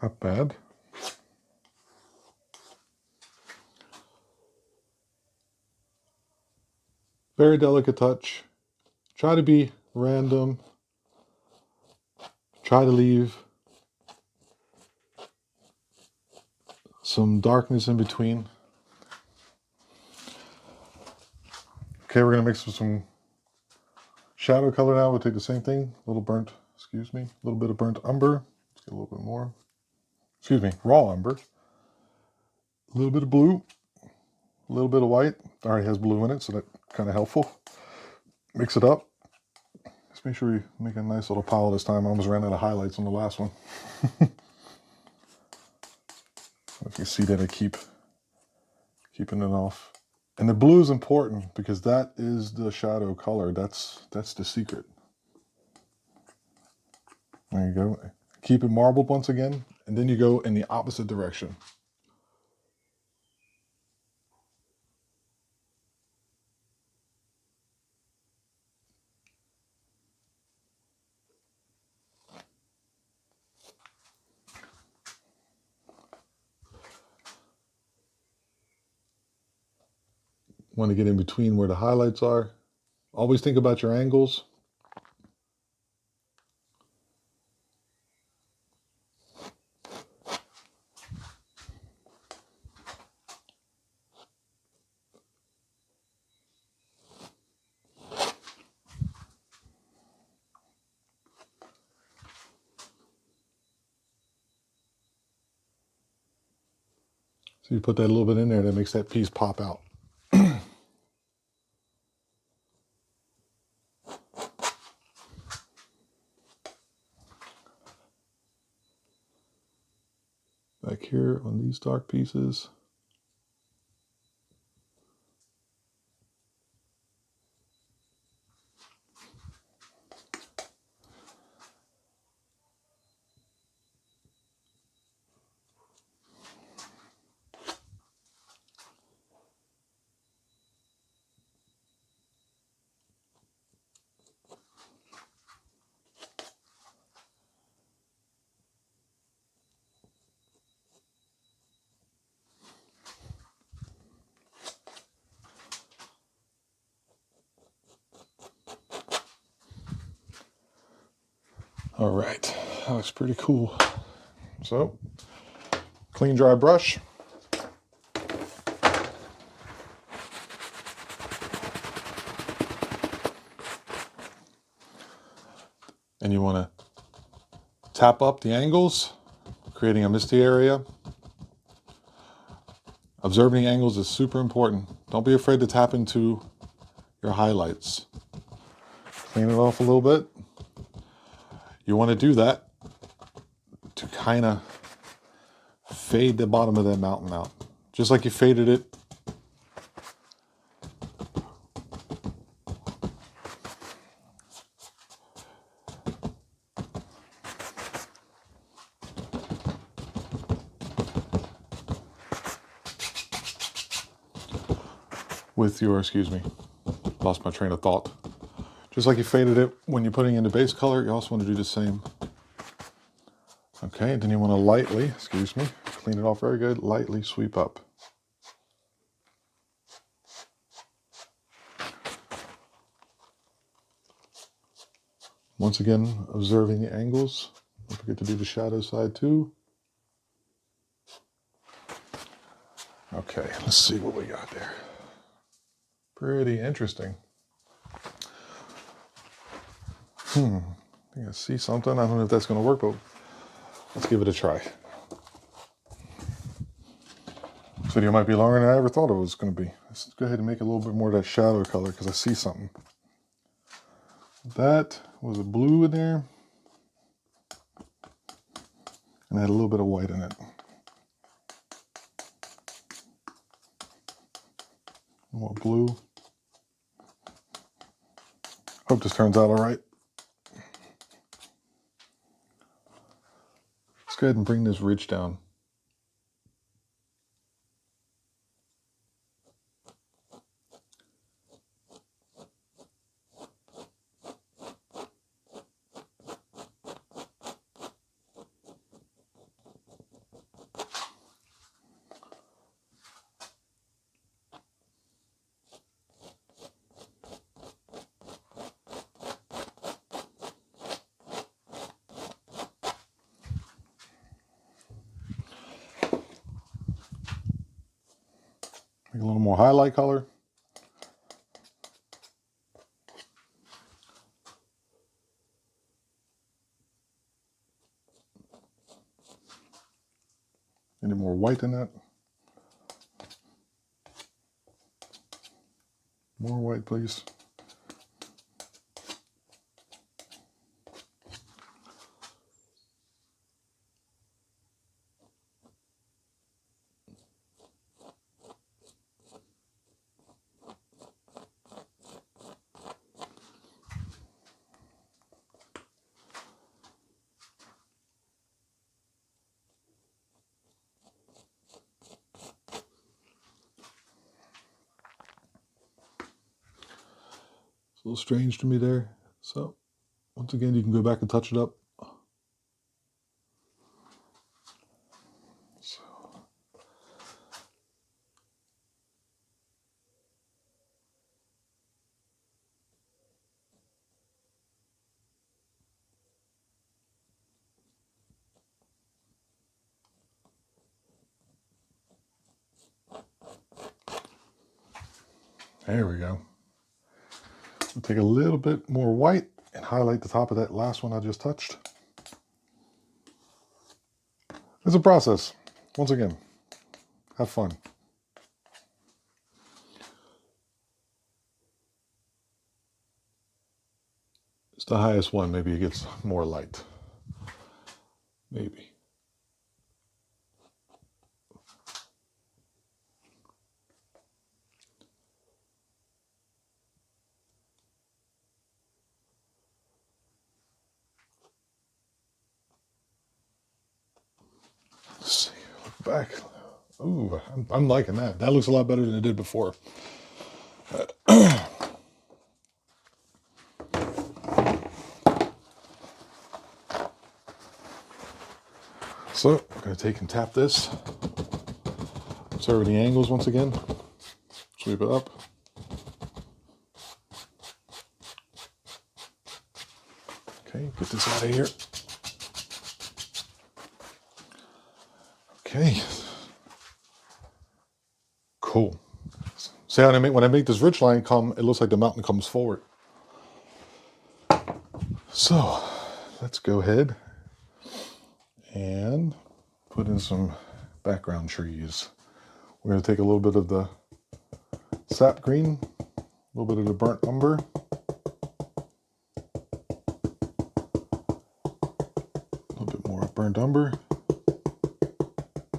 Not bad. Very delicate touch. Try to be random. Try to leave some darkness in between. Okay, we're going to mix with some shadow color now. We'll take the same thing. A little bit of burnt umber. Let's get a little bit more. Raw umber. A little bit of blue. A little bit of white. Already has blue in it, so that's kind of helpful. Mix it up. Let's make sure we make a nice little pile this time. I almost ran out of highlights on the last one. If you see that, I keeping it off. And the blue is important because that is the shadow color. That's the secret. There you go. Keep it marbled once again, and then you go in the opposite direction. Want to get in between where the highlights are. Always think about your angles. So you put that a little bit in there, that makes that piece pop out. here on these dark pieces. All right, that looks pretty cool. So, clean, dry brush. And you want to tap up the angles, creating a misty area. Observing the angles is super important. Don't be afraid to tap into your highlights. Clean it off a little bit. You want to do that to kind of fade the bottom of that mountain out. Just like you faded it with your, lost my train of thought. Just like you faded it when you're putting in the base color, you also want to do the same. Okay, then you want to lightly, clean it off very good, lightly sweep up. Once again, observing the angles. Don't forget to do the shadow side too. Okay, let's see what we got there. Pretty interesting. I think I see something. I don't know if that's going to work, but let's give it a try. This video might be longer than I ever thought it was going to be. Let's go ahead and make a little bit more of that shadow color because I see something. That was a blue in there. And I had a little bit of white in it. More blue. Hope this turns out all right. Let's go ahead and bring this ridge down. Make a little more highlight color. Any more white in that? More white, please. It's a little strange to me there. So, once again, you can go back and touch it up. So, there we go. We'll take a little bit more white and highlight the top of that last one I just touched. It's a process. Once again, have fun. It's the highest one. Maybe it gets more light. Maybe. back. Ooh, I'm liking that. That looks a lot better than it did before. So I'm going to take and tap this. Observe the angles once again. Sweep it up. Okay, get this out of here. Okay. Cool. See how when I make this ridge line come, it looks like the mountain comes forward. So let's go ahead and put in some background trees. We're going to take a little bit of the sap green, a little bit of the burnt umber, a little bit more burnt umber,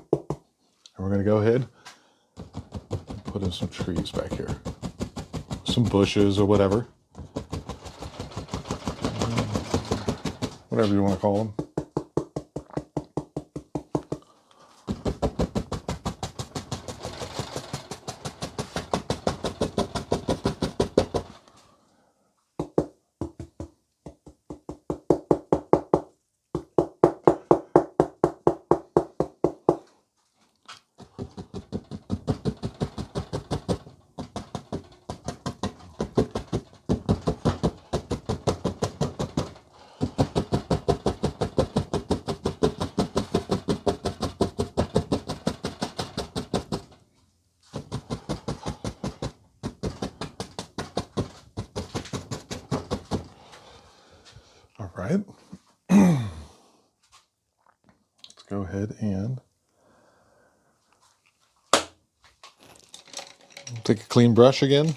and we're going to go ahead and put in some trees back here, some bushes or whatever, whatever you want to call them. All right. Let's go ahead and take a clean brush again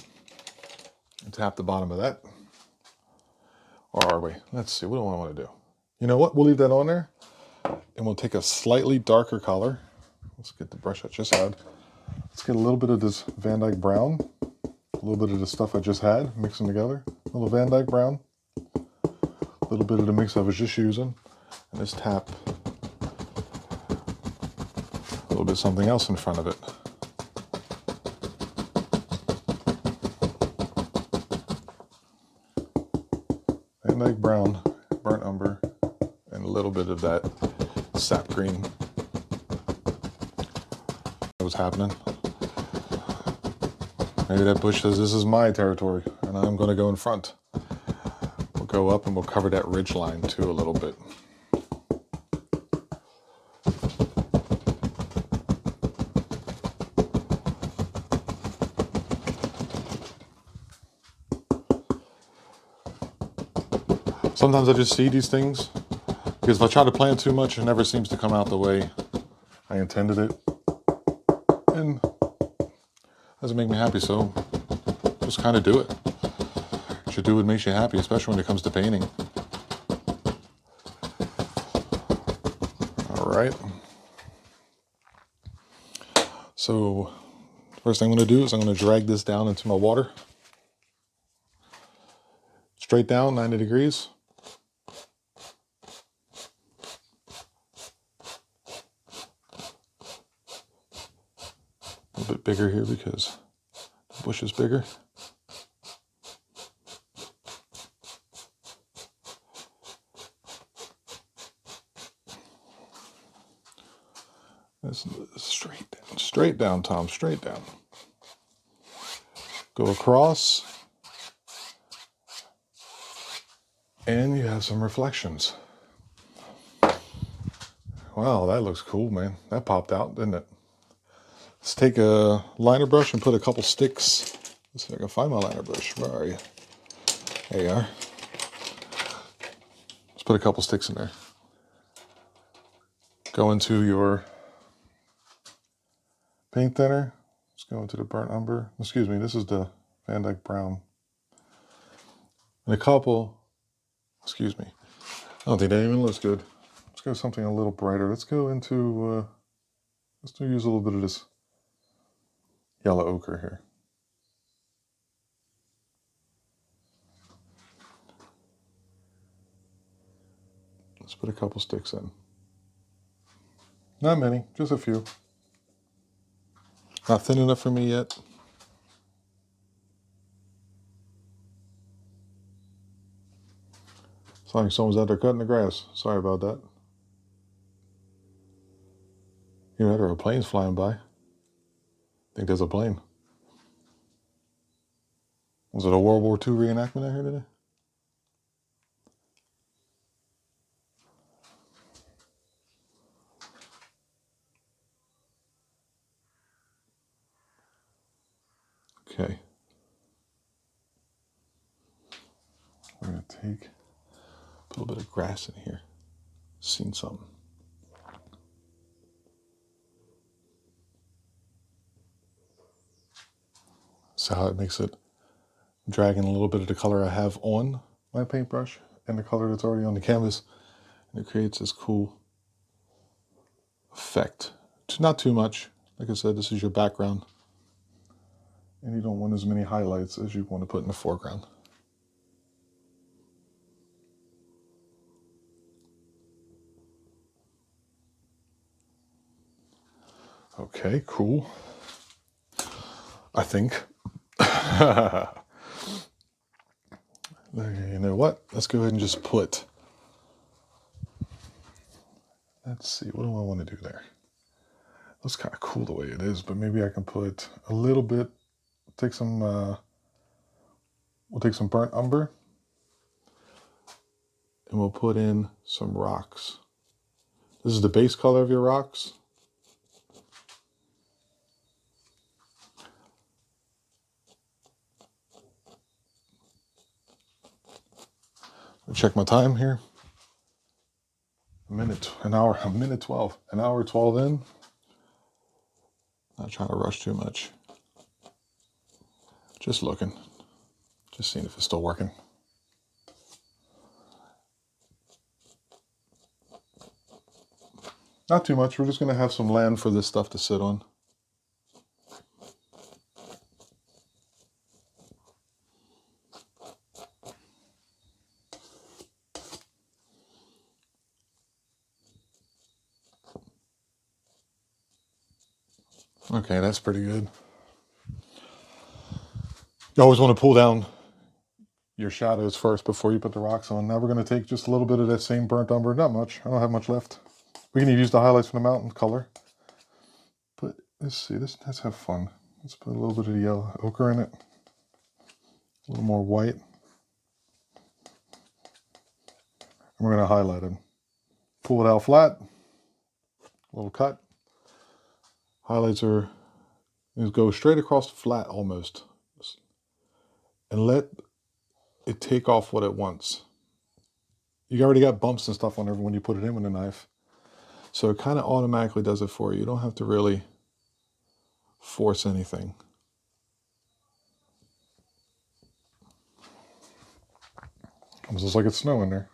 and tap the bottom of that. Or are we? Let's see. What do I want to do? You know what? We'll leave that on there. And we'll take a slightly darker color. Let's get the brush I just had. Let's get a little bit of this Van Dyke brown. A little bit of the stuff I just had. Mix them together. A little Van Dyke brown. A little bit of the mix I was just using. And just tap a little bit of something else in front of it. Van Dyke brown, burnt umber, and a little bit of that sap green. What was happening? Maybe that bush says this is my territory and I'm going to go in front. We'll go up and we'll cover that ridge line too a little bit. Sometimes I just see these things because if I try to plan too much, it never seems to come out the way I intended it. And doesn't make me happy, so just kind of do it. You should do what makes you happy, especially when it comes to painting. All right. So first thing I'm going to do is I'm going to drag this down into my water. Straight down, 90 degrees. A little bit bigger here because the bush is bigger. This straight down, Tom, straight down. Go across, and you have some reflections. Wow, that looks cool, man. That popped out, didn't it? Let's take a liner brush and put a couple sticks. Let's see if I can find my liner brush. Where are you? There you are. Let's put a couple sticks in there. Go into your paint thinner. Let's go into the burnt umber. Excuse me, this is the Van Dyke brown. And a couple, excuse me. I don't think that even looks good. Let's go something a little brighter. Let's go into, let's use a little bit of this yellow ochre here. Let's put a couple sticks in. Not many, just a few. Not thin enough for me yet. It's like someone's out there cutting the grass. Sorry about that. You know, there are planes flying by. I think there's a plane. Was it a World War II reenactment I heard today? Okay. We're going to put a little bit of grass in here. Seen something. So how it makes it dragging a little bit of the color I have on my paintbrush and the color that's already on the canvas. And it creates this cool effect. Not too much. Like I said, this is your background. And you don't want as many highlights as you want to put in the foreground. Okay, cool. I think. You know what? Let's go ahead and just put, let's see, what do I want to do there? Looks kind of cool the way it is, but maybe I can put a little bit, take some, we'll take some burnt umber, and we'll put in some rocks. This is the base color of your rocks. Check my time here. A minute 12. An hour 12 in. Not trying to rush too much. Just looking. Just seeing if it's still working. Not too much. We're just going to have some land for this stuff to sit on. Okay, that's pretty good. You always want to pull down your shadows first before you put the rocks on. Now we're going to take just a little bit of that same burnt umber. Not much. I don't have much left. We can use the highlights from the mountain color. But let's see. Let's have fun. Let's put a little bit of the yellow ochre in it. A little more white. And we're going to highlight them. Pull it out flat. A little cut. Highlights go straight across the flat almost. And let it take off what it wants. You already got bumps and stuff on it when you put it in with a knife. So it kind of automatically does it for you. You don't have to really force anything. Almost looks like it's snowing there.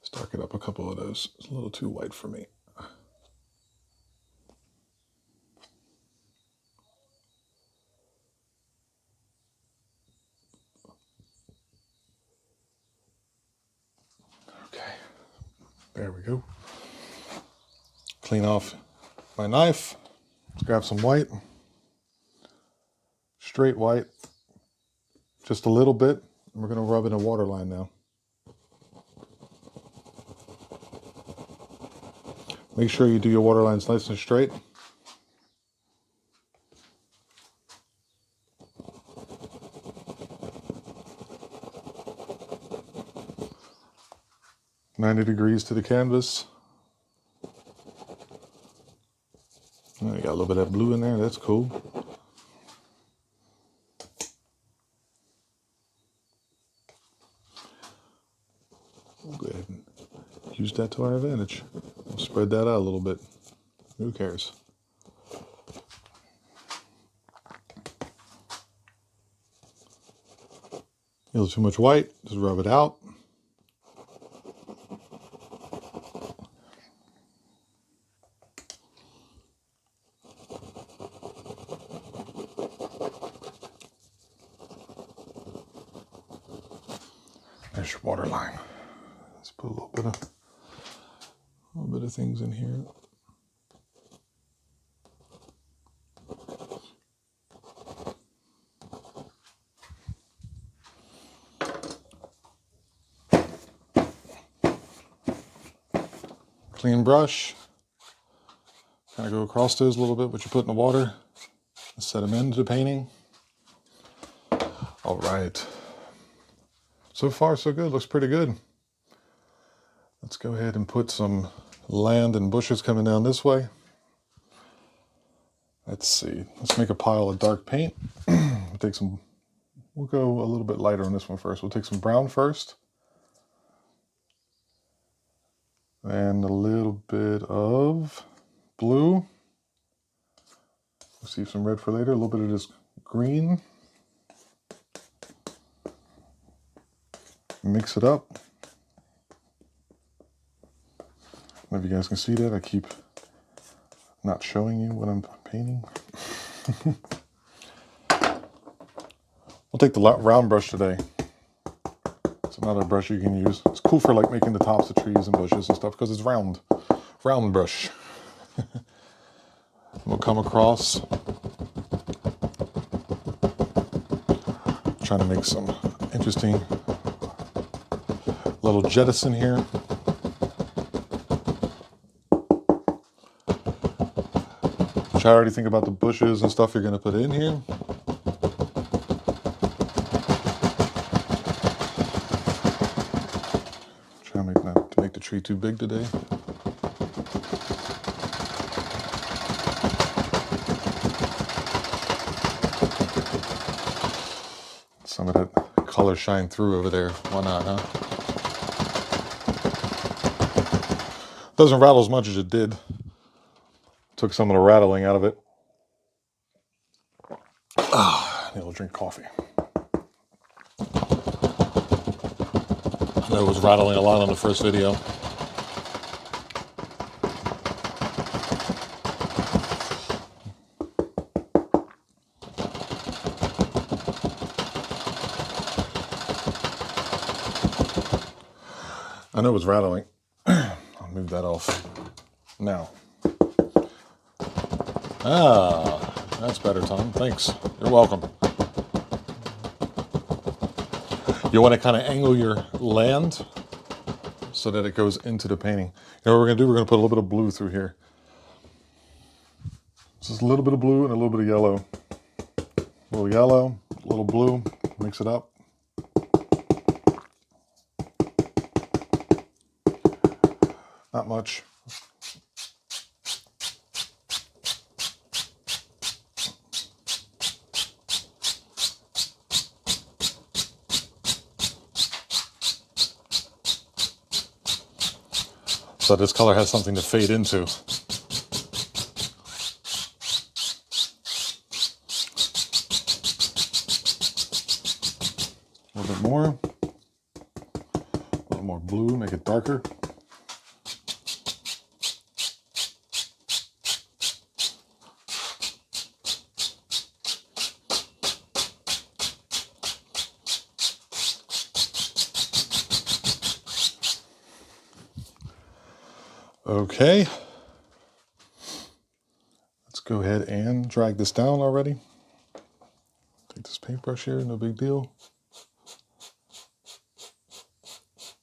Let's darken up a couple of those. It's a little too white for me. Okay, there we go. Clean off my knife. Let's grab some white. Straight white. Just a little bit. We're going to rub in a waterline now. Make sure you do your waterlines nice and straight. "90 degrees to the canvas." Oh, you got a little bit of that blue in there. That's cool. We'll go ahead and use that to our advantage. We'll spread that out a little bit. Who cares? A little too much white. Just rub it out. There's your water line. Let's put a little bit of bit of things in here. Clean brush. Kind of go across those a little bit, what you put in the water. Set them into the painting. All right. So far, so good. Looks pretty good. Let's go ahead and put some land and bushes coming down this way. Let's see. Let's make a pile of dark paint. We'll go a little bit lighter on this one first. We'll take some brown first. And a little bit of blue. We'll save some red for later. A little bit of this green. Mix it up. I don't know if you guys can see that. I keep not showing you what I'm painting. We'll take the round brush today. It's another brush you can use. It's cool for like making the tops of trees and bushes and stuff because it's round. Round brush. We'll come across. Trying to make some interesting little jettison here. Which I already think about the bushes and stuff you're going to put in here. Try not to make the tree too big today. Some of that color shine through over there. Why not, huh? Doesn't rattle as much as it did. Took some of the rattling out of it. I need to drink coffee. I know it was rattling a lot on the first video. I know it was rattling. I'll move that off now. That's better, Tom. Thanks. You're welcome. You want to kind of angle your land so that it goes into the painting. You know what we're going to do? We're going to put a little bit of blue through here. Just a little bit of blue and a little bit of yellow. A little yellow, a little blue. Mix it up. Not much. So this color has something to fade into. A little bit more. A little more blue, make it darker. Okay, let's go ahead and drag this down already. Take this paintbrush here, no big deal.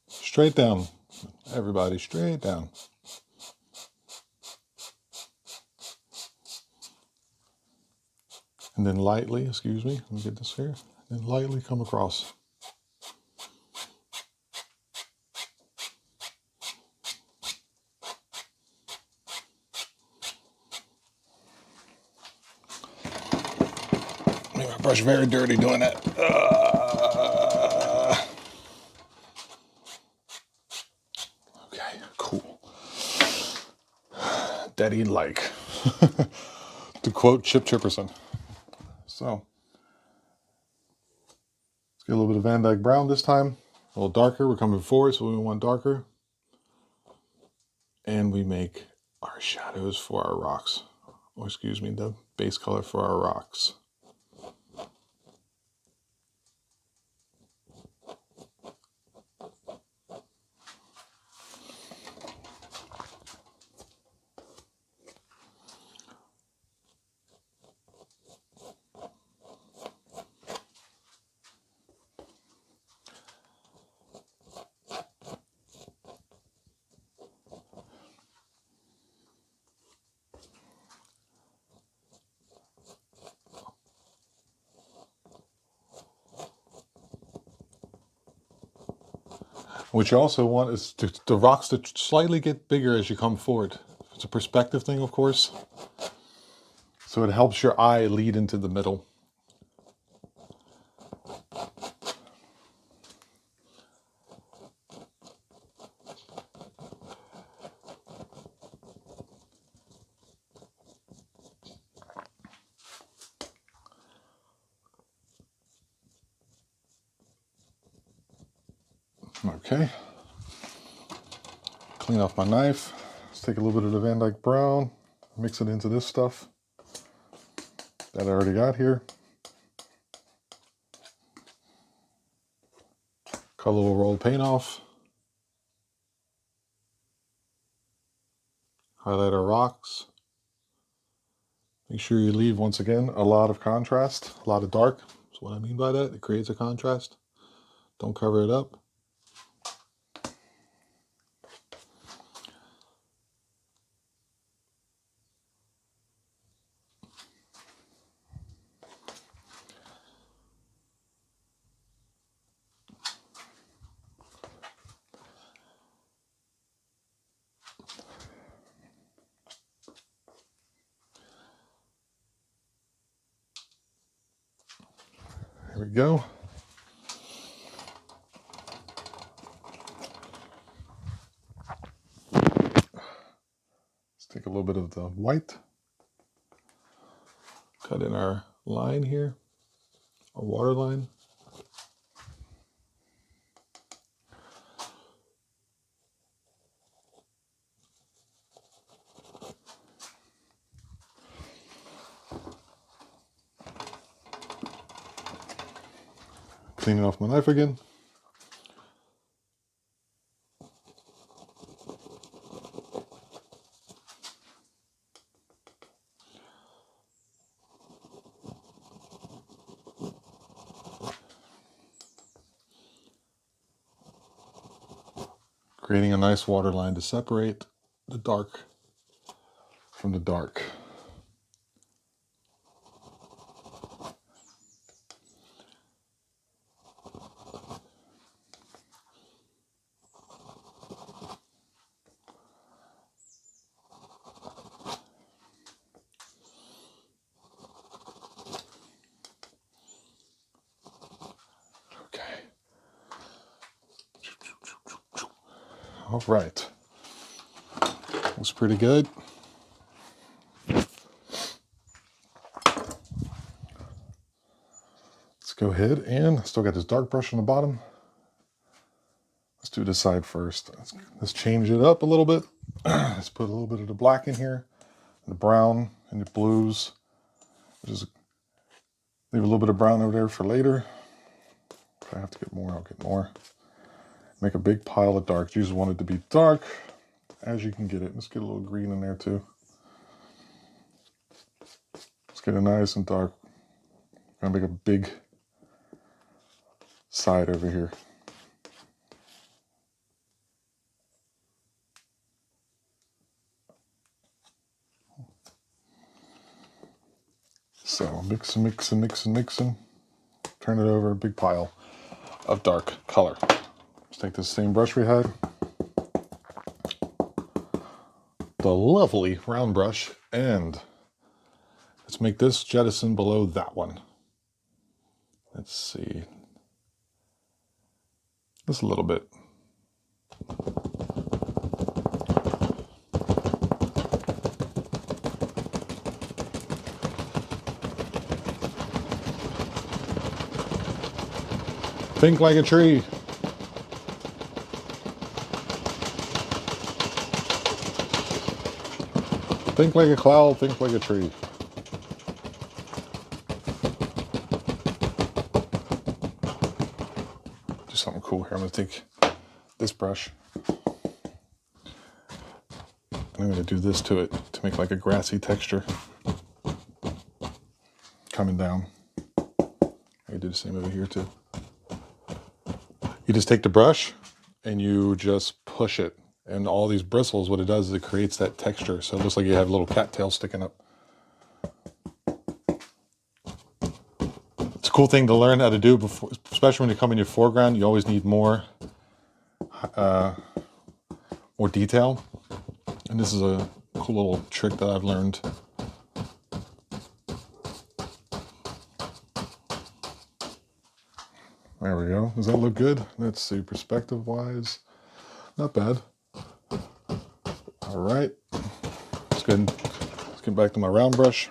Straight down, everybody, straight down. And then lightly, excuse me, let me get this here, and lightly come across. Make my brush very dirty doing that. Okay, cool. Daddy-like, to quote Chip Chipperson. So, let's get a little bit of Van Dyke brown this time. A little darker, we're coming forward, so we want darker. And we make our shadows for our rocks. Or excuse me, the base color for our rocks. What you also want is the rocks to slightly get bigger as you come forward. It's a perspective thing, of course. So it helps your eye lead into the middle. Okay. Clean off my knife. Let's take a little bit of the Van Dyke Brown, mix it into this stuff that I already got here. Cut a little roll of paint off. Highlight our rocks. Make sure you leave, once again, a lot of contrast, a lot of dark. That's what I mean by that. It creates a contrast. Don't cover it up. There we go. Let's take a little bit of the white. Cut in our line here, our water line. Cleaning off my knife again. Creating a nice water line to separate the dark from the dark. All right, looks pretty good. Let's go ahead and still got this dark brush on the bottom. Let's do this side first. Let's change it up a little bit. Let's put a little bit of the black in here, the brown and the blues. Just leave a little bit of brown over there for later. If I have to get more, I'll get more. Make a big pile of dark. You just want it to be dark as you can get it. Let's get a little green in there too. Let's get it nice and dark. I'm gonna make a big side over here. So mixing, mixing, mixing, mixing. Turn it over, a big pile of dark color. Let's take this same brush we had, the lovely round brush, and let's make this jettison below that one. Let's see, just a little bit. Think like a tree. Think like a cloud, think like a tree. Do something cool here. I'm gonna take this brush. I'm gonna do this to it to make like a grassy texture coming down. I do the same over here too. You just take the brush and you just push it. And all these bristles, what it does is it creates that texture. So it looks like you have a little cattail sticking up. It's a cool thing to learn how to do, before, especially when you come in your foreground. You always need more more detail. And this is a cool little trick that I've learned. There we go. Does that look good? Let's see, perspective wise, not bad. All right, let's get back to my round brush.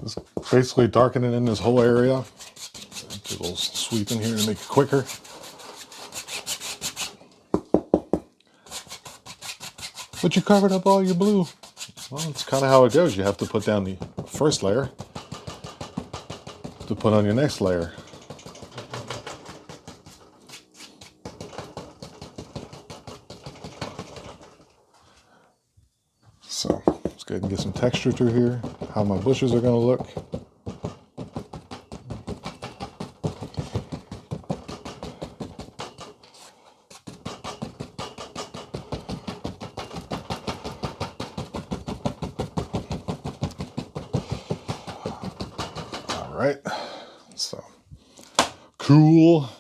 Just basically darkening in this whole area. Do a little sweep in here to make it quicker. But you covered up all your blue. Well, it's kind of how it goes. You have to put down the first layer to put on your next layer. So let's go ahead and get some texture through here, how my bushes are going to look. All right, so cool.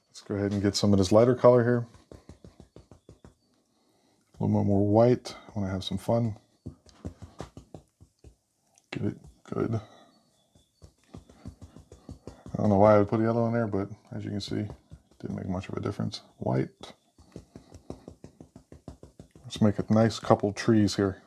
Let's go ahead and get some of this lighter color here. A little more white. I want to have some fun. Get it good. I don't know why I would put yellow in there, but as you can see, it didn't make much of a difference. White. Let's make a nice couple trees here.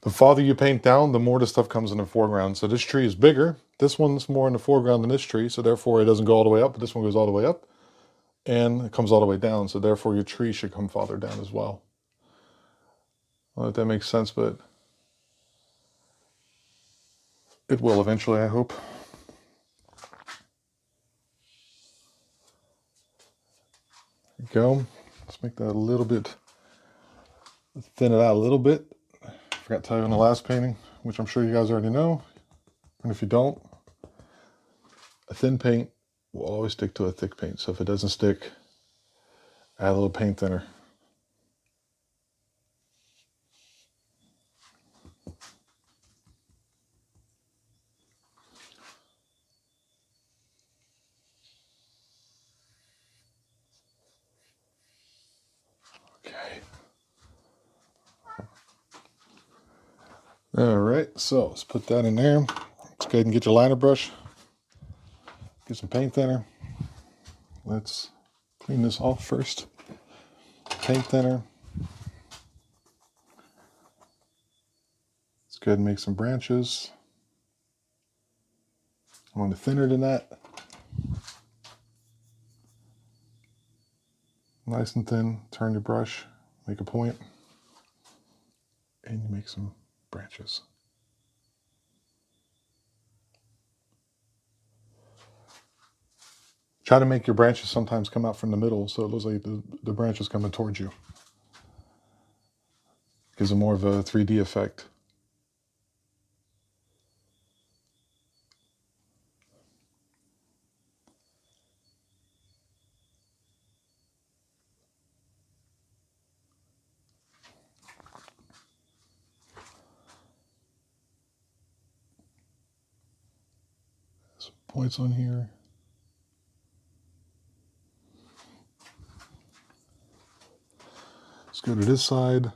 The farther you paint down, the more the stuff comes in the foreground. So this tree is bigger. This one's more in the foreground than this tree, so therefore it doesn't go all the way up, but this one goes all the way up, and it comes all the way down, so therefore your tree should come farther down as well. I don't know if that makes sense, but it will eventually, I hope. There you go. Let's make that a little bit, thin it out a little bit. Forgot to tell you in the last painting, which I'm sure you guys already know. And if you don't, a thin paint will always stick to a thick paint. So if it doesn't stick, add a little paint thinner. Okay. All right, so let's put that in there. Let's go ahead and get your liner brush. Get some paint thinner. Let's clean this off first. Paint thinner. Let's go ahead and make some branches. I want it thinner than that. Nice and thin. Turn your brush, make a point, and you make some branches. Try to make your branches sometimes come out from the middle, so it looks like the branch is coming towards you. Gives it more of a 3D effect. Some points on here. Let's go to this side.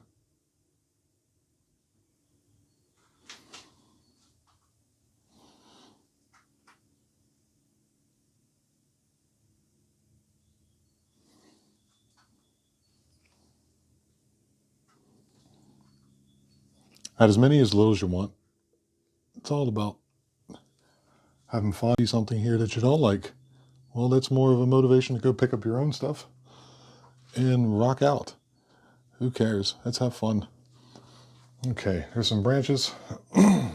Add as many as little as you want. It's all about having fun, see something here that you don't like, well, that's more of a motivation to go pick up your own stuff and rock out. Who cares? Let's have fun. Okay, here's some branches. A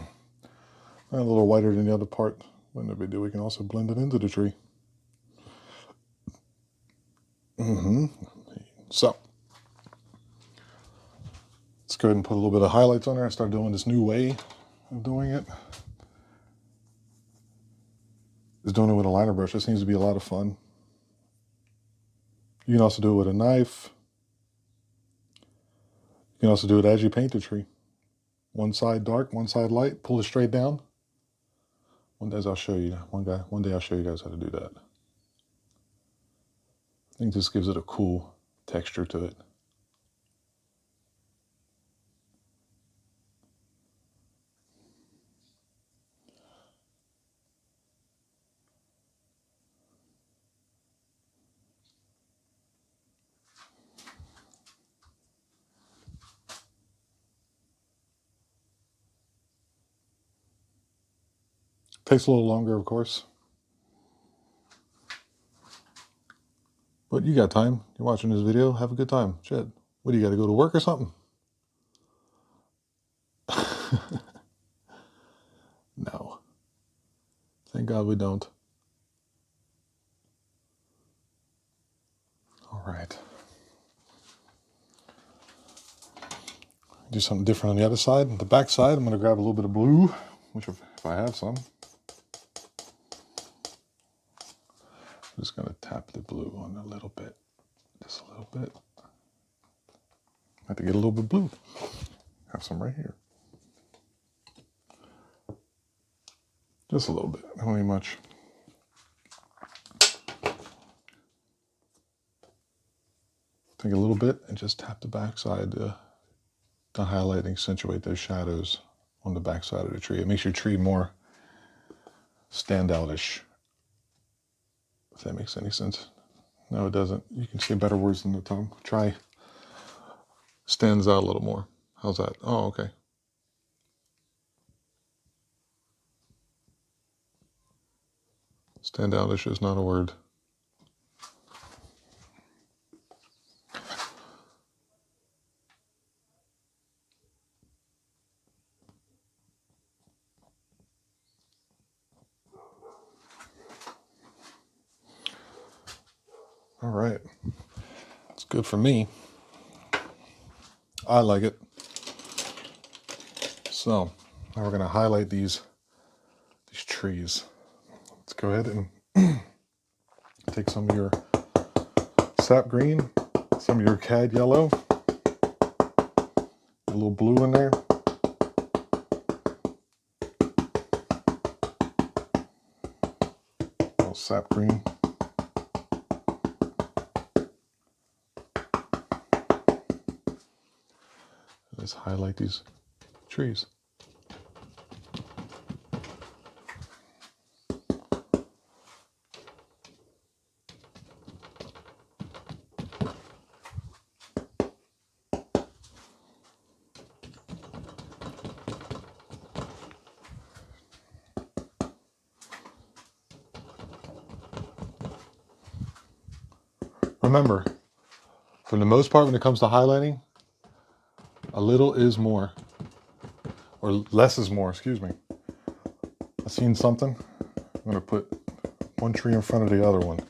little whiter than the other part. When we do, we can also blend it into the tree. So, let's go ahead and put a little bit of highlights on there. I started doing this new way of doing it. Just doing it with a liner brush. This seems to be a lot of fun. You can also do it with a knife. You can also do it as you paint the tree. One side dark, one side light. Pull it straight down. One day I'll show you. One day I'll show you guys how to do that. I think this gives it a cool texture to it. Takes a little longer, of course. But you got time. You're watching this video. Have a good time. Shit. What do you got to go to work or something? No. Thank God we don't. All right. Do something different on the other side. The back side, I'm going to grab a little bit of blue, which if I have some. I'm just going to tap the blue on a little bit. Just a little bit. I have to get a little bit of blue. Have some right here. Just a little bit. Don't need much. Take a little bit and just tap the back side to highlight and accentuate those shadows on the back side of the tree. It makes your tree more standoutish, if that makes any sense. No, it doesn't. You can say better words than the tongue. Try stands out a little more. How's that? Oh, okay. Standoutish is not a word. All right. It's good for me. I like it. So now we're going to highlight these trees. Let's go ahead and take some of your sap green, some of your cad yellow, a little blue in there. A little sap green. Let's highlight these trees. Remember, for the most part, when it comes to highlighting, a little is more, or less is more, excuse me. I seen something. I'm going to put one tree in front of the other one.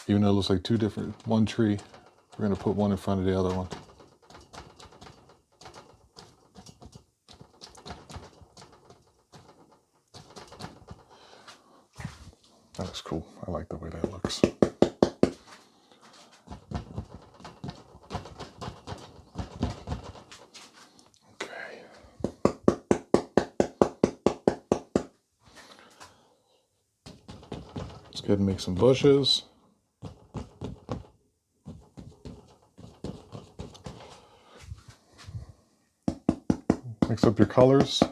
Even though it looks like two different, one tree, we're going to put one in front of the other one. That looks cool. I like the way that looks. Okay. Let's go ahead and make some bushes. Mix up your colors.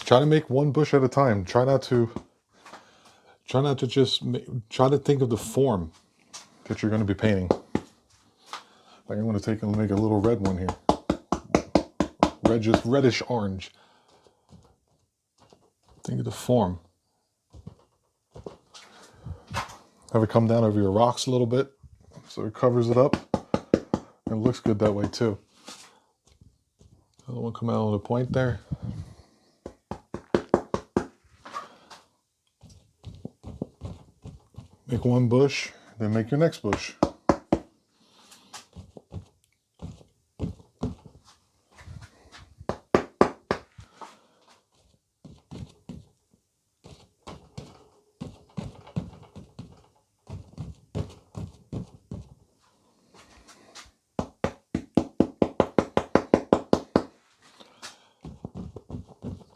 Try to make one bush at a time. Try not to just try to think of the form that you're going to be painting. Like I'm going to take and make a little red one here. Red, just reddish orange. Think of the form. Have it come down over your rocks a little bit so it covers it up. And it looks good that way too. Another one come out on the point there. Make one bush, then make your next bush.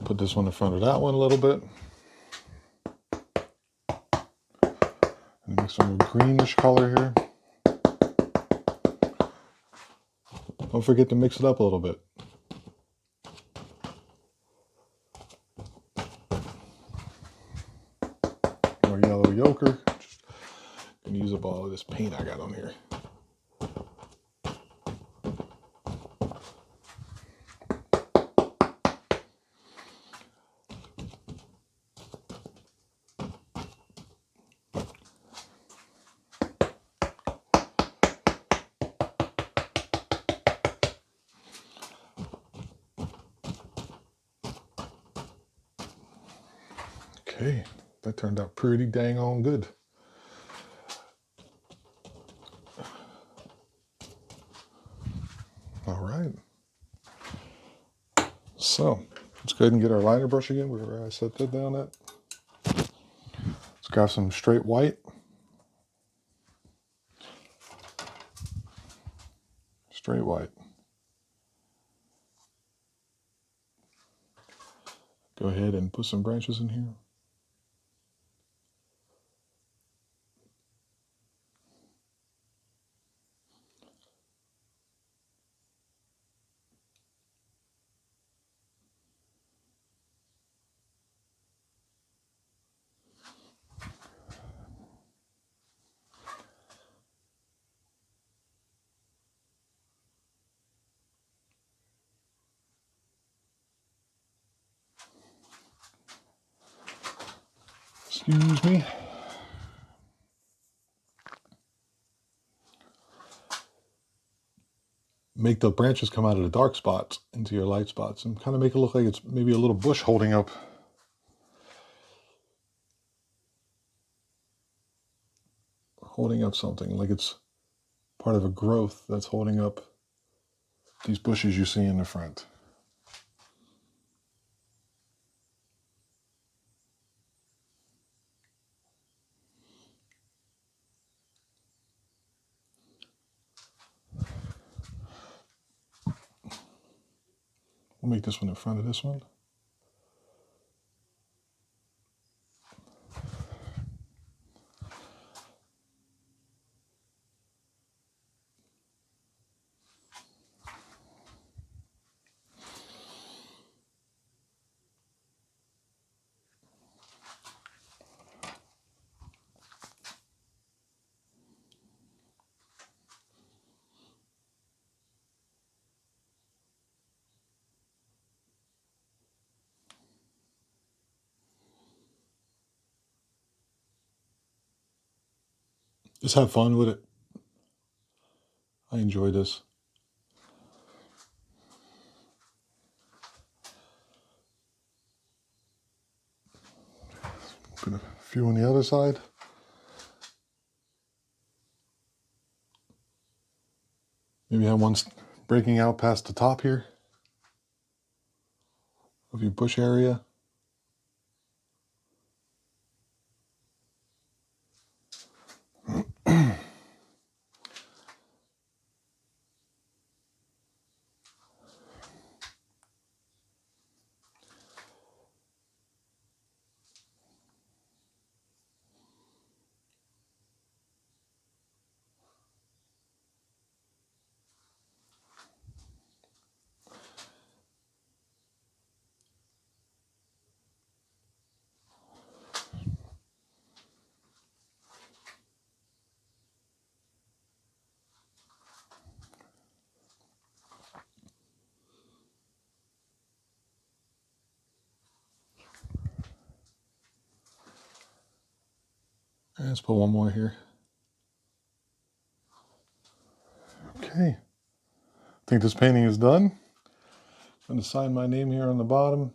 Put this one in front of that one a little bit. And make some greenish color here. Don't forget to mix it up a little bit. More yellow ochre. Just gonna use up all of this paint I got on here. Okay, that turned out pretty dang on good. All right. So, let's go ahead and get our liner brush again, where I set that down at. Let's grab some straight white. Straight white. Go ahead and put some branches in here. Excuse me. Make the branches come out of the dark spots into your light spots and kind of make it look like it's maybe a little bush holding up something, like it's part of a growth that's holding up these bushes you see in the front. We'll make this one in front of this one. Just have fun with it. I enjoy this. Put a few on the other side. Maybe have one breaking out past the top here of your bush area. Let's put one more here. Okay. I think this painting is done. I'm going to sign my name here on the bottom.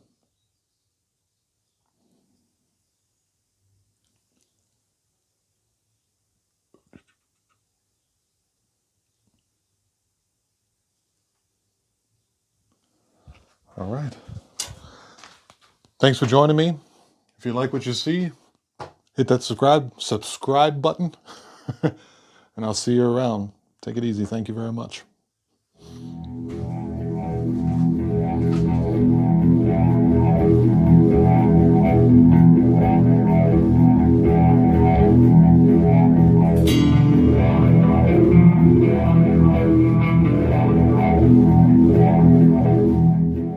All right. Thanks for joining me. If you like what you see, hit that subscribe button, and I'll see you around. Take it easy. Thank you very much.